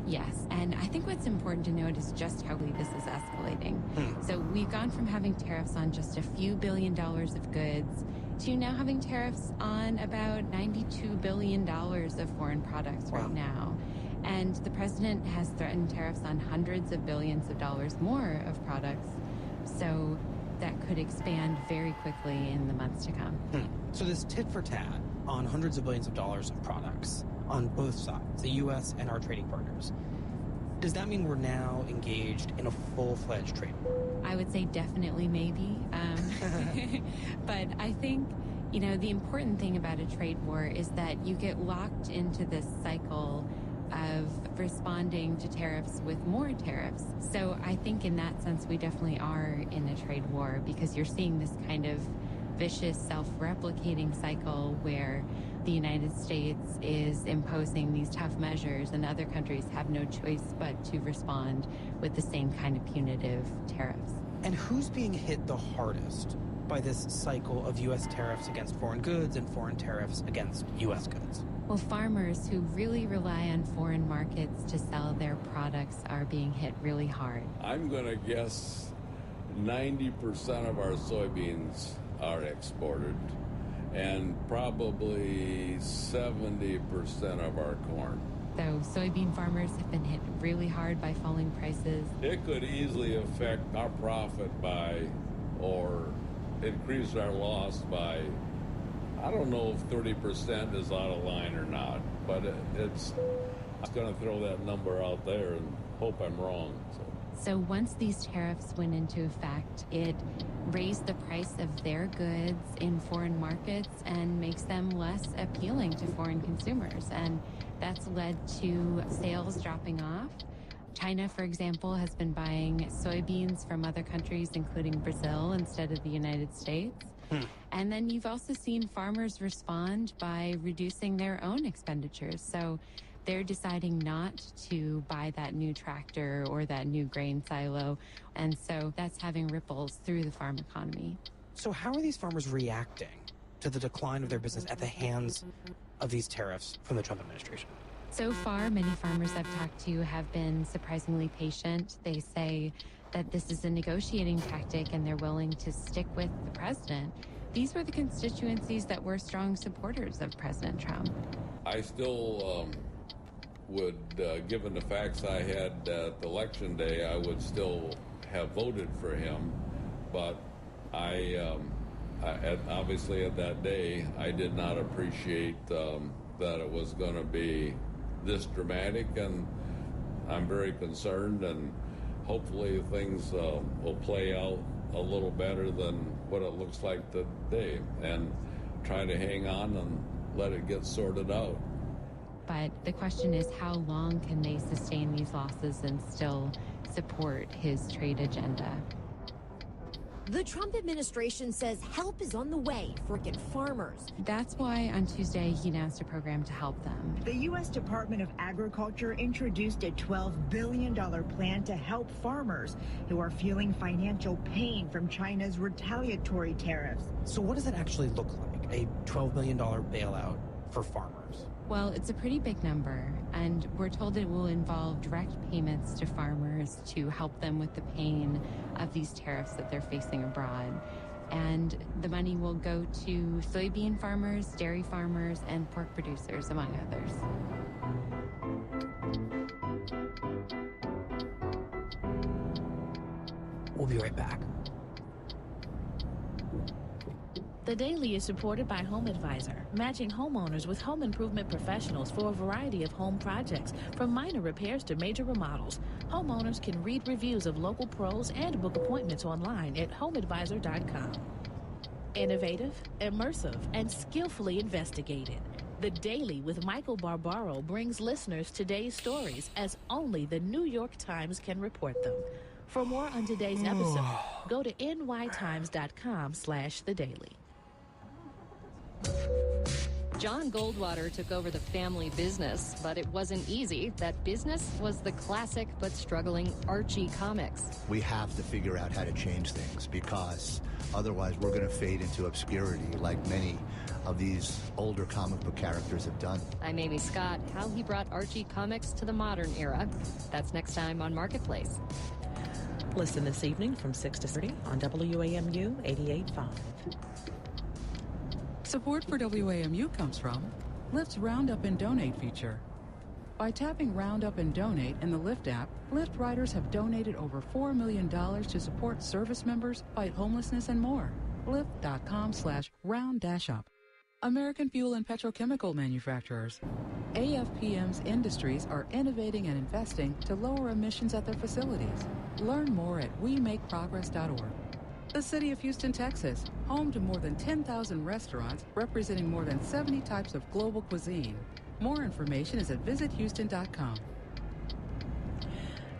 Yes, and I think what's important to note is just how this is escalating. So we've gone from having tariffs on just a few $1 billion of goods to now having tariffs on about $92 billion of foreign products right now. And the president has threatened tariffs on hundreds of billions of dollars more of products. So that could expand very quickly in the months to come. So this tit for tat on hundreds of billions of dollars of products on both sides, the U.S. and our trading partners, does that mean we're now engaged in a full-fledged trade war? I would say definitely maybe. But I think, you know, the important thing about a trade war is that you get locked into this cycle of responding to tariffs with more tariffs. So I think in that sense, we definitely are in a trade war because you're seeing this kind of vicious self-replicating cycle where the United States is imposing these tough measures and other countries have no choice but to respond with the same kind of punitive tariffs. And who's being hit the hardest by this cycle of U.S. tariffs against foreign goods and foreign tariffs against U.S. goods? Well, farmers who really rely on foreign markets to sell their products are being hit really hard. I'm going to guess 90% of our soybeans are exported, and probably 70% of our corn. So soybean farmers have been hit really hard by falling prices. It could easily affect our profit by, or increase our loss by, I don't know if 30% is out of line or not, but it's going to throw that number out there and hope I'm wrong. So once these tariffs went into effect, it raised the price of their goods in foreign markets and makes them less appealing to foreign consumers. And that's led to sales dropping off. China, for example, has been buying soybeans from other countries, including Brazil, instead of the United States. And then you've also seen farmers respond by reducing their own expenditures. So they're deciding not to buy that new tractor or that new grain silo. And so that's having ripples through the farm economy. So how are these farmers reacting to the decline of their business at the hands of these tariffs from the Trump administration? So far, many farmers I've talked to have been surprisingly patient. They say that this is a negotiating tactic and they're willing to stick with the president. These were the constituencies that were strong supporters of President Trump. I still would, given the facts I had at Election Day, I would still have voted for him. But obviously at that day, I did not appreciate that it was going to be this dramatic, and I'm very concerned, and hopefully things will play out a little better than what it looks like today, and try to hang on and let it get sorted out. But the question is, how long can they sustain these losses and still support his trade agenda? The Trump administration says help is on the way for farmers. That's why on Tuesday he announced a program to help them. The U.S. Department of Agriculture introduced a $12 billion plan to help farmers who are feeling financial pain from China's retaliatory tariffs. So what does it actually look like, a $12 billion bailout for farmers? Well, it's a pretty big number, and we're told it will involve direct payments to farmers to help them with the pain of these tariffs that they're facing abroad. And the money will go to soybean farmers, dairy farmers, and pork producers, among others. We'll be right back. The Daily is supported by Home Advisor, matching homeowners with home improvement professionals for a variety of home projects, from minor repairs to major remodels. Homeowners can read reviews of local pros and book appointments online at homeadvisor.com. Innovative, immersive, and skillfully investigated. The Daily with Michael Barbaro brings listeners today's stories as only the New York Times can report them. For more on today's episode, go to nytimes.com/thedaily. John Goldwater took over the family business, but it wasn't easy. That business was the classic but struggling Archie Comics. We have to figure out how to change things, because otherwise we're going to fade into obscurity like many of these older comic book characters have done. I'm Amy Scott. How he brought Archie Comics to the modern era. That's next time on Marketplace. Listen this evening from 6 to 30 on WAMU 88.5. Support for WAMU comes from Lyft's Roundup and Donate feature, By tapping Roundup and Donate in the Lyft app, Lyft riders have donated over $4 million to support service members, fight homelessness, and more. Lyft.com/round-up. American fuel and petrochemical manufacturers. AFPM's industries are innovating and investing to lower emissions at their facilities. Learn more at WeMakeProgress.org. The city of Houston, Texas, home to more than 10,000 restaurants representing more than 70 types of global cuisine. More information is at visithouston.com.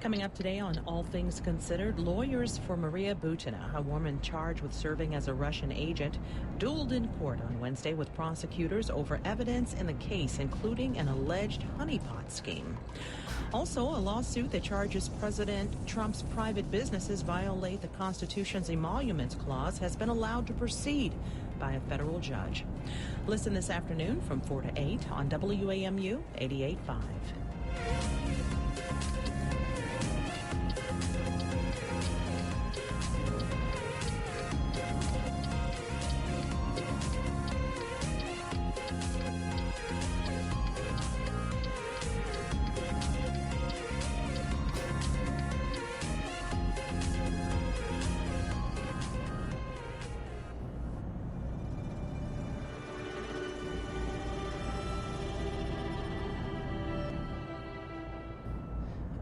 Coming up today on All Things Considered, lawyers for Maria Butina, a woman charged with serving as a Russian agent, dueled in court on Wednesday with prosecutors over evidence in the case, including an alleged honeypot scheme. Also, a lawsuit that charges President Trump's private businesses violate the Constitution's emoluments clause has been allowed to proceed by a federal judge. Listen this afternoon from 4 to 8 on WAMU 88.5.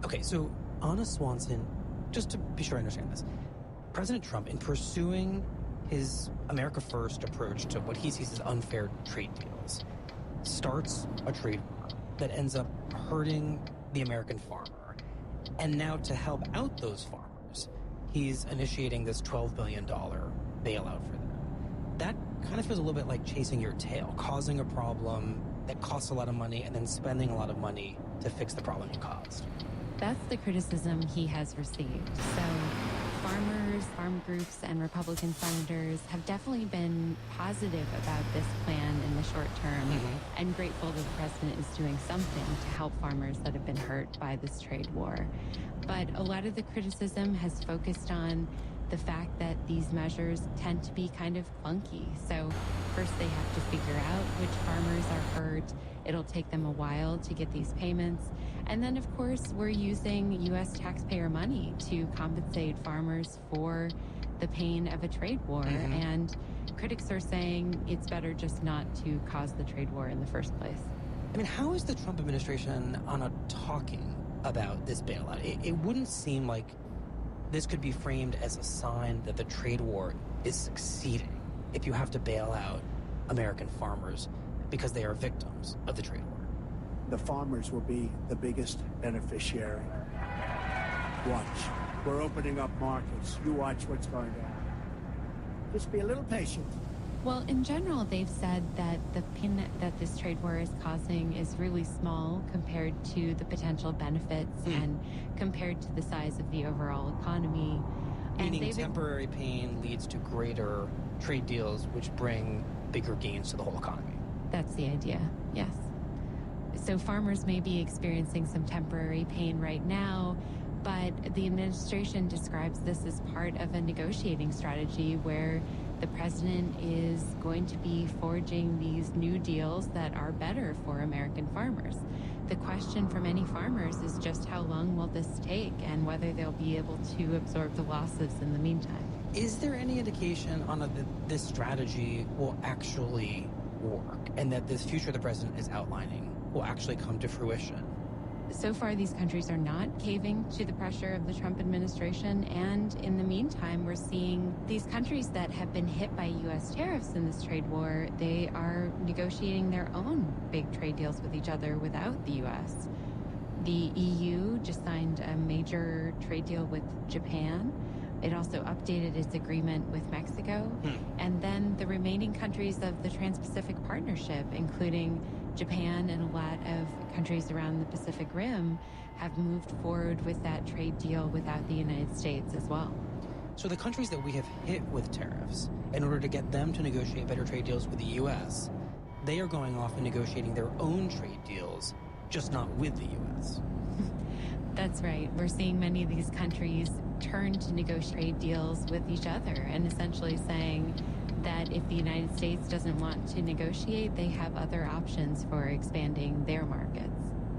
Okay, so Anna Swanson, just to be sure I understand this, President Trump, in pursuing his America First approach to what he sees as unfair trade deals, starts a trade war that ends up hurting the American farmer. And now to help out those farmers, he's initiating this $12 billion bailout for them. That kind of feels a little bit like chasing your tail, causing a problem that costs a lot of money and then spending a lot of money to fix the problem you caused. That's the criticism he has received. So farmers, farm groups, and Republican senators have definitely been positive about this plan in the short term and grateful that the president is doing something to help farmers that have been hurt by this trade war. But a lot of the criticism has focused on the fact that these measures tend to be kind of clunky. So first they have to figure out which farmers are hurt. It'll take them a while to get these payments. And then, of course, we're using U.S. taxpayer money to compensate farmers for the pain of a trade war. And critics are saying it's better just not to cause the trade war in the first place. I mean, how is the Trump administration talking about this bailout? It wouldn't seem like this could be framed as a sign that the trade war is succeeding if you have to bail out American farmers because they are victims of the trade war. The farmers will be the biggest beneficiary. Watch. We're opening up markets. You watch what's going to happen. Just be a little patient. Well, in general, they've said that the pain that this trade war is causing is really small compared to the potential benefits and compared to the size of the overall economy. Meaning temporary pain leads to greater trade deals, which bring bigger gains to the whole economy. That's the idea, yes. So farmers may be experiencing some temporary pain right now, but the administration describes this as part of a negotiating strategy where the president is going to be forging these new deals that are better for American farmers. The question for many farmers is just how long will this take and whether they'll be able to absorb the losses in the meantime. Is there any indication on that this strategy will actually work and that this future the president is outlining will actually come to fruition? So far, these countries are not caving to the pressure of the Trump administration, and in the meantime, we're seeing these countries that have been hit by U.S. tariffs in this trade war, they are negotiating their own big trade deals with each other without the U.S. The EU just signed a major trade deal with Japan. It also updated its agreement with Mexico. And then the remaining countries of the Trans-Pacific Partnership, including Japan and a lot of countries around the Pacific Rim, have moved forward with that trade deal without the United States as well. So the countries that we have hit with tariffs, in order to get them to negotiate better trade deals with the U.S., they are going off and negotiating their own trade deals, just not with the U.S. That's right. We're seeing many of these countries turn to negotiate deals with each other and essentially saying that if the United States doesn't want to negotiate, they have other options for expanding their markets.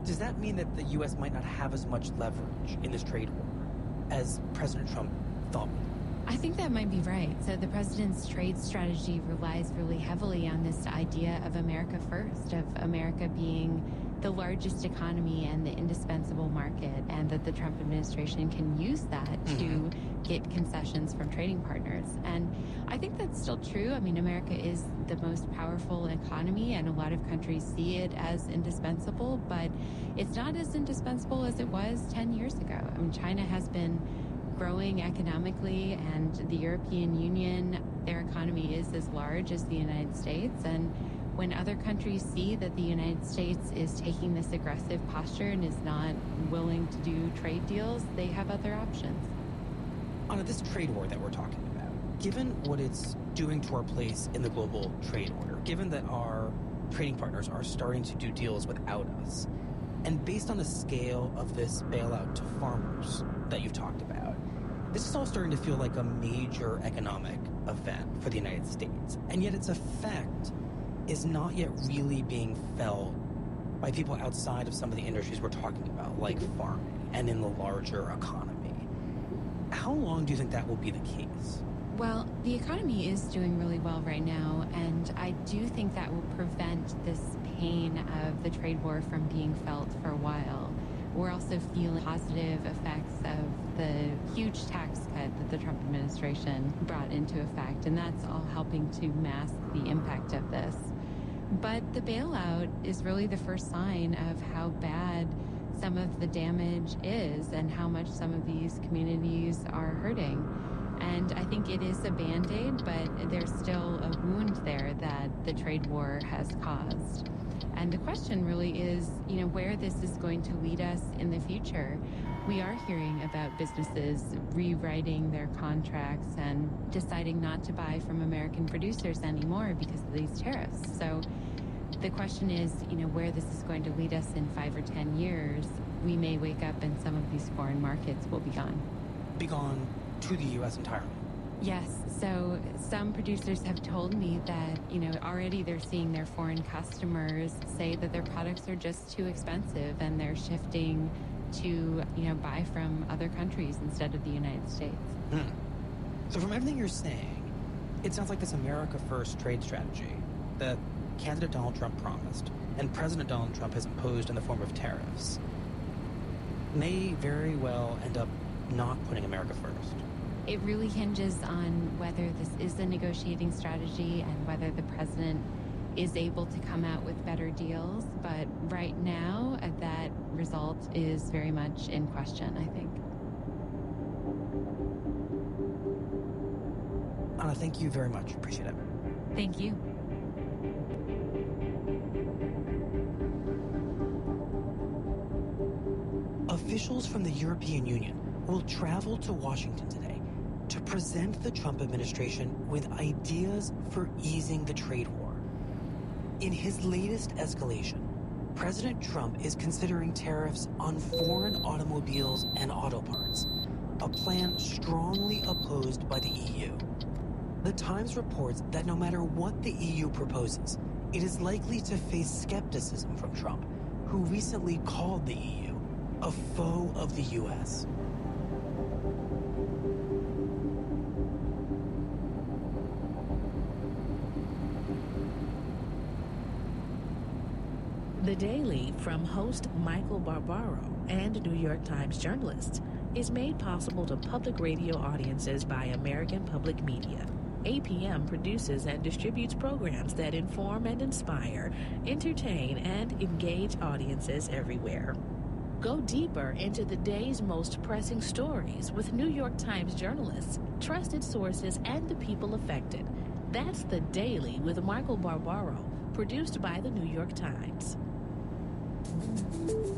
Does that mean that the U.S. might not have as much leverage in this trade war as President Trump thought? I think that might be right. So the president's trade strategy relies really heavily on this idea of America first, of America being the largest economy and the indispensable market, and that the Trump administration can use that to get concessions from trading partners. And I think that's still true. I mean, America is the most powerful economy, and a lot of countries see it as indispensable, but it's not as indispensable as it was 10 years ago. I mean, China has been growing economically, and the European Union, their economy is as large as the United States. And when other countries see that the United States is taking this aggressive posture and is not willing to do trade deals, they have other options. Anna, this trade war that we're talking about, given what it's doing to our place in the global trade order, given that our trading partners are starting to do deals without us, and based on the scale of this bailout to farmers that you've talked about, this is all starting to feel like a major economic event for the United States. And yet its effect is not yet really being felt by people outside of some of the industries we're talking about, like farming and in the larger economy. How long do you think that will be the case? Well, the economy is doing really well right now, and I do think that will prevent this pain of the trade war from being felt for a while. We're also feeling positive effects of the huge tax cut that the Trump administration brought into effect, and that's all helping to mask the impact of this. But the bailout is really the first sign of how bad some of the damage is and how much some of these communities are hurting. And I think it is a Band-Aid, but there's still a wound there that the trade war has caused. And the question really is, where this is going to lead us in the future. We are hearing about businesses rewriting their contracts and deciding not to buy from American producers anymore because of these tariffs. So the question is, where this is going to lead us in 5 or 10 years. We may wake up and some of these foreign markets will be gone. Be gone to the U.S. entirely? Yes. So some producers have told me that, already they're seeing their foreign customers say that their products are just too expensive and they're shifting to, buy from other countries instead of the United States. So from everything you're saying, it sounds like this America First trade strategy that candidate Donald Trump promised and President Donald Trump has imposed in the form of tariffs may very well end up not putting America first. It really hinges on whether this is a negotiating strategy and whether the president is able to come out with better deals. But right now, that result is very much in question, I think. Anna, thank you very much. Appreciate it. Thank you. Officials from the European Union will travel to Washington today to present the Trump administration with ideas for easing the trade war. In his latest escalation, President Trump is considering tariffs on foreign automobiles and auto parts, a plan strongly opposed by the EU. The Times reports that no matter what the EU proposes, it is likely to face skepticism from Trump, who recently called the EU a foe of the U.S. The Daily from host Michael Barbaro and New York Times journalists is made possible to public radio audiences by American Public Media. APM produces and distributes programs that inform and inspire, entertain, and engage audiences everywhere. Go deeper into the day's most pressing stories with New York Times journalists, trusted sources, and the people affected. That's The Daily with Michael Barbaro, produced by the New York Times.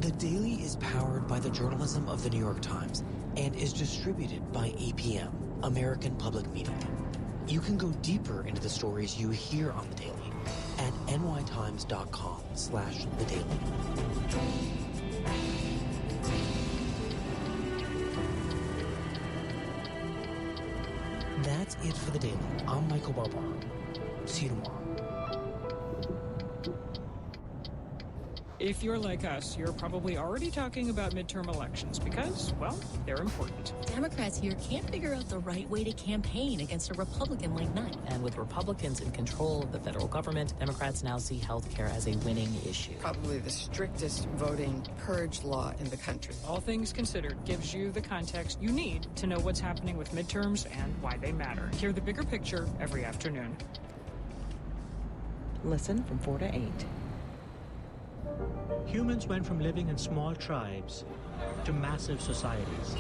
The Daily is powered by the journalism of the New York Times and is distributed by APM, American Public Media. You can go deeper into the stories you hear on The Daily at nytimes.com/thedaily. That's it for The Daily. I'm Michael Barbaro. See you tomorrow. If you're like us, you're probably already talking about midterm elections because, well, they're important. Democrats here can't figure out the right way to campaign against a Republican like Knight. And with Republicans in control of the federal government, Democrats now see health care as a winning issue. Probably the strictest voting purge law in the country. All things considered gives you the context you need to know what's happening with midterms and why they matter. Hear the bigger picture every afternoon. Listen from 4 to 8. Humans went from living in small tribes to massive societies.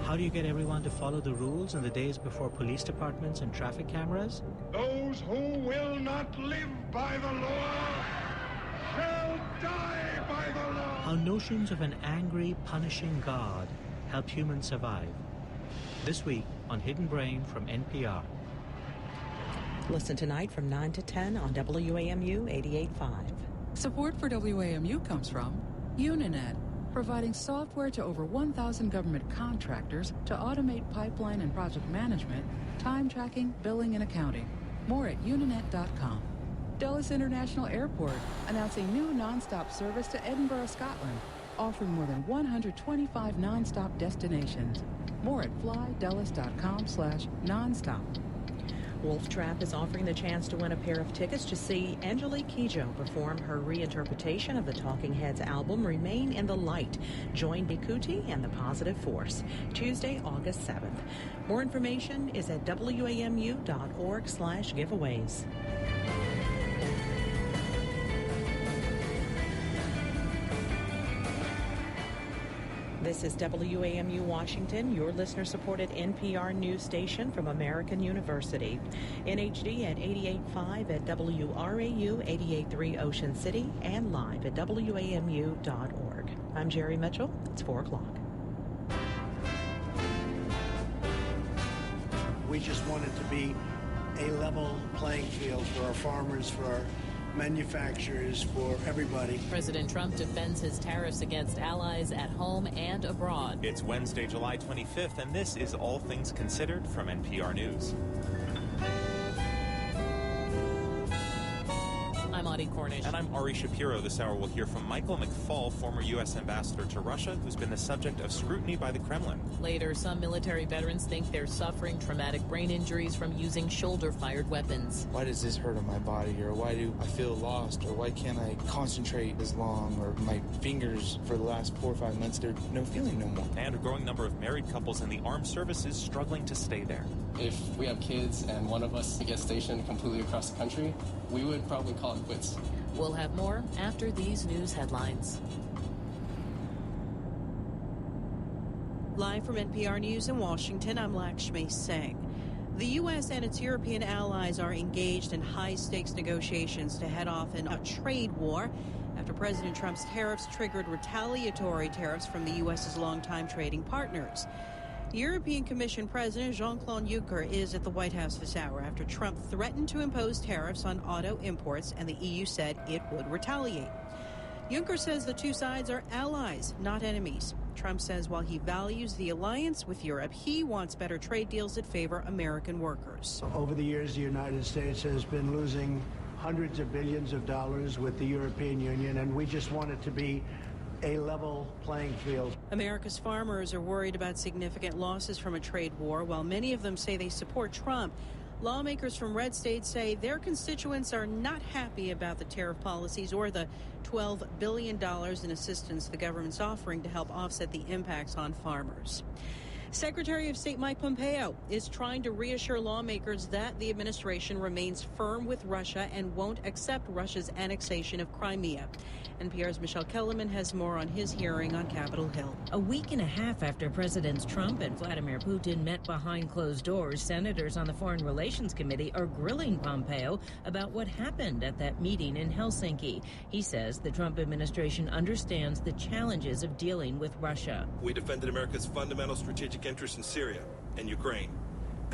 How do you get everyone to follow the rules in the days before police departments and traffic cameras? Those who will not live by the law shall die by the law. How notions of an angry, punishing God help humans survive. This week on Hidden Brain from NPR. Listen tonight from 9 to 10 on WAMU 88.5. Support for WAMU comes from Uninet, providing software to over 1,000 government contractors to automate pipeline and project management, time tracking, billing, and accounting. More at uninet.com. Dulles International Airport, announcing new nonstop service to Edinburgh, Scotland, offering more than 125 nonstop destinations. More at flydulles.com/nonstop. Wolf Trap is offering the chance to win a pair of tickets to see Angelique Kidjo perform her reinterpretation of the Talking Heads album Remain in the Light. Join Bikuti and the Positive Force. Tuesday, August 7th. More information is at wamu.org/giveaways. This is WAMU Washington, your listener-supported NPR news station from American University. In HD at 88.5 at WRAU 88.3 Ocean City and live at WAMU.org. I'm Jerry Mitchell. It's 4 o'clock. We just want it to be a level playing field for our farmers, for our manufacturers, for everybody. President Trump defends his tariffs against allies at home and abroad. It's Wednesday, July 25th, and this is All Things Considered from NPR News. I'm Audie Cornish. And I'm Ari Shapiro. This hour we'll hear from Michael McFaul, former U.S. ambassador to Russia, who's been the subject of scrutiny by the Kremlin. Later, some military veterans think they're suffering traumatic brain injuries from using shoulder-fired weapons. Why does this hurt on my body? Or why do I feel lost? Or why can't I concentrate as long? Or my fingers for the last 4 or 5 months, they're no feeling no more. And a growing number of married couples in the armed services struggling to stay there. If we have kids and one of us gets stationed completely across the country, we would probably call it quits. We'll have more after these news headlines. Live from NPR News in Washington, I'm Lakshmi Singh. The U.S. and its European allies are engaged in high-stakes negotiations to head off in a trade war after President Trump's tariffs triggered retaliatory tariffs from the U.S.'s longtime trading partners. European Commission President Jean-Claude Juncker is at the White House this hour after Trump threatened to impose tariffs on auto imports and the EU said it would retaliate. Juncker says the two sides are allies, not enemies. Trump says while he values the alliance with Europe, he wants better trade deals that favor American workers. Over the years, the United States has been losing hundreds of billions of dollars with the European Union, and we just want it to be a level playing field. America's farmers are worried about significant losses from a trade war, while many of them say they support Trump. Lawmakers from red states say their constituents are not happy about the tariff policies or the $12 billion in assistance the government's offering to help offset the impacts on farmers. Secretary of State Mike Pompeo is trying to reassure lawmakers that the administration remains firm with Russia and won't accept Russia's annexation of Crimea. NPR's Michelle Kellerman has more on his hearing on Capitol Hill. A week and a half after Presidents Trump and Vladimir Putin met behind closed doors, senators on the Foreign Relations Committee are grilling Pompeo about what happened at that meeting in Helsinki. He says the Trump administration understands the challenges of dealing with Russia. We defended America's fundamental strategic interests in Syria and Ukraine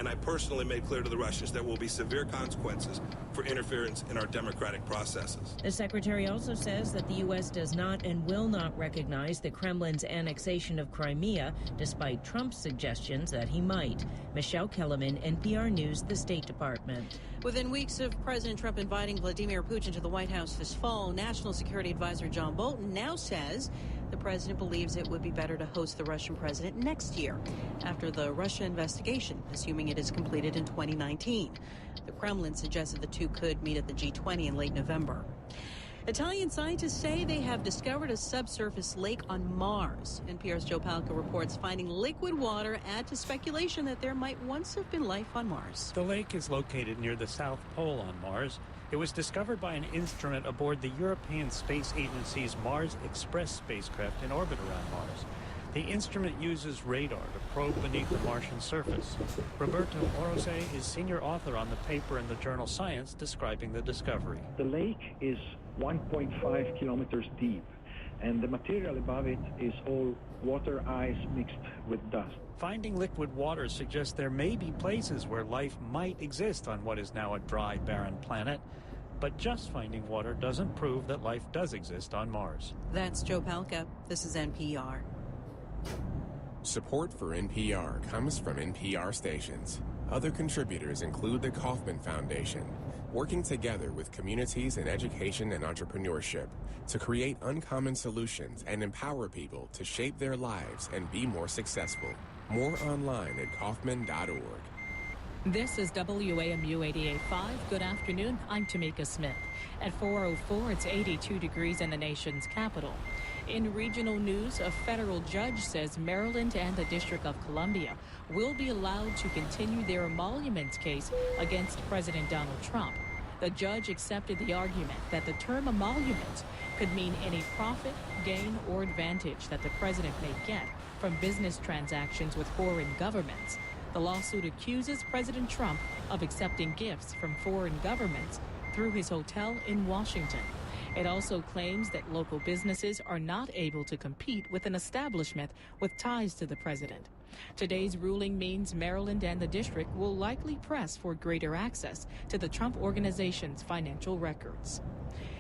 And I personally made clear to the Russians there will be severe consequences for interference in our democratic processes. The secretary also says that the U.S. does not and will not recognize the Kremlin's annexation of Crimea, despite Trump's suggestions that he might. Michelle Kellerman, NPR News, the State Department. Within weeks of President Trump inviting Vladimir Putin to the White House this fall, National Security Advisor John Bolton now says the president believes it would be better to host the Russian president next year after the Russia investigation, assuming it is completed in 2019. The Kremlin suggested the two could meet at the G20 in late November. Italian scientists say they have discovered a subsurface lake on Mars. NPR's Joe Palca reports finding liquid water add to speculation that there might once have been life on Mars. The lake is located near the South Pole on Mars. It was discovered by an instrument aboard the European Space Agency's Mars Express spacecraft in orbit around Mars. The instrument uses radar to probe beneath the Martian surface. Roberto Orose is senior author on the paper in the journal Science describing the discovery. The lake is 1.5 kilometers deep, and the material above it is all water ice mixed with dust. Finding liquid water suggests there may be places where life might exist on what is now a dry, barren planet. But just finding water doesn't prove that life does exist on Mars. That's Joe Palca. This is NPR. Support for NPR comes from NPR stations. Other contributors include the Kauffman Foundation, working together with communities in education and entrepreneurship to create uncommon solutions and empower people to shape their lives and be more successful. More online at Kauffman.org. This is WAMU 88.5. Good afternoon. I'm Tamika Smith. At 4:04, it's 82 degrees in the nation's capital. In regional news, a federal judge says Maryland and the District of Columbia will be allowed to continue their emoluments case against President Donald Trump. The judge accepted the argument that the term emolument could mean any profit, gain, or advantage that the president may get from business transactions with foreign governments. The lawsuit accuses President Trump of accepting gifts from foreign governments through his hotel in Washington. It also claims that local businesses are not able to compete with an establishment with ties to the president. Today's ruling means Maryland and the district will likely press for greater access to the Trump Organization's financial records.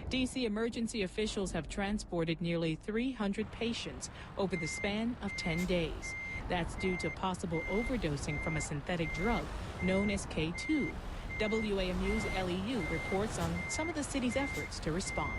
D.C. emergency officials have transported nearly 300 patients over the span of 10 days. That's due to possible overdosing from a synthetic drug known as K2. WAMU's Ellie Yu reports on some of the city's efforts to respond.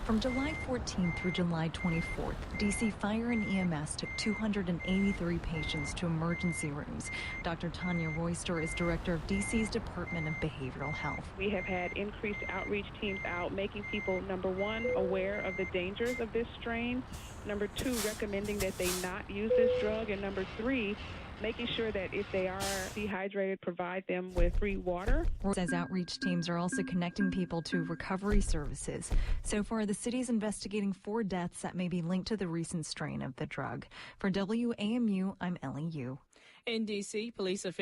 From July 14th through July 24th, D.C. Fire and EMS took 283 patients to emergency rooms. Dr. Tanya Royster is director of D.C.'s Department of Behavioral Health. We have had increased outreach teams out, making people, number one, aware of the dangers of this strain, number two, recommending that they not use this drug, and number three, making sure that if they are dehydrated, provide them with free water. Says outreach teams are also connecting people to recovery services. So far, the city is investigating 4 deaths that may be linked to the recent strain of the drug. For WAMU, I'm Ellie Yu. In D.C., police officials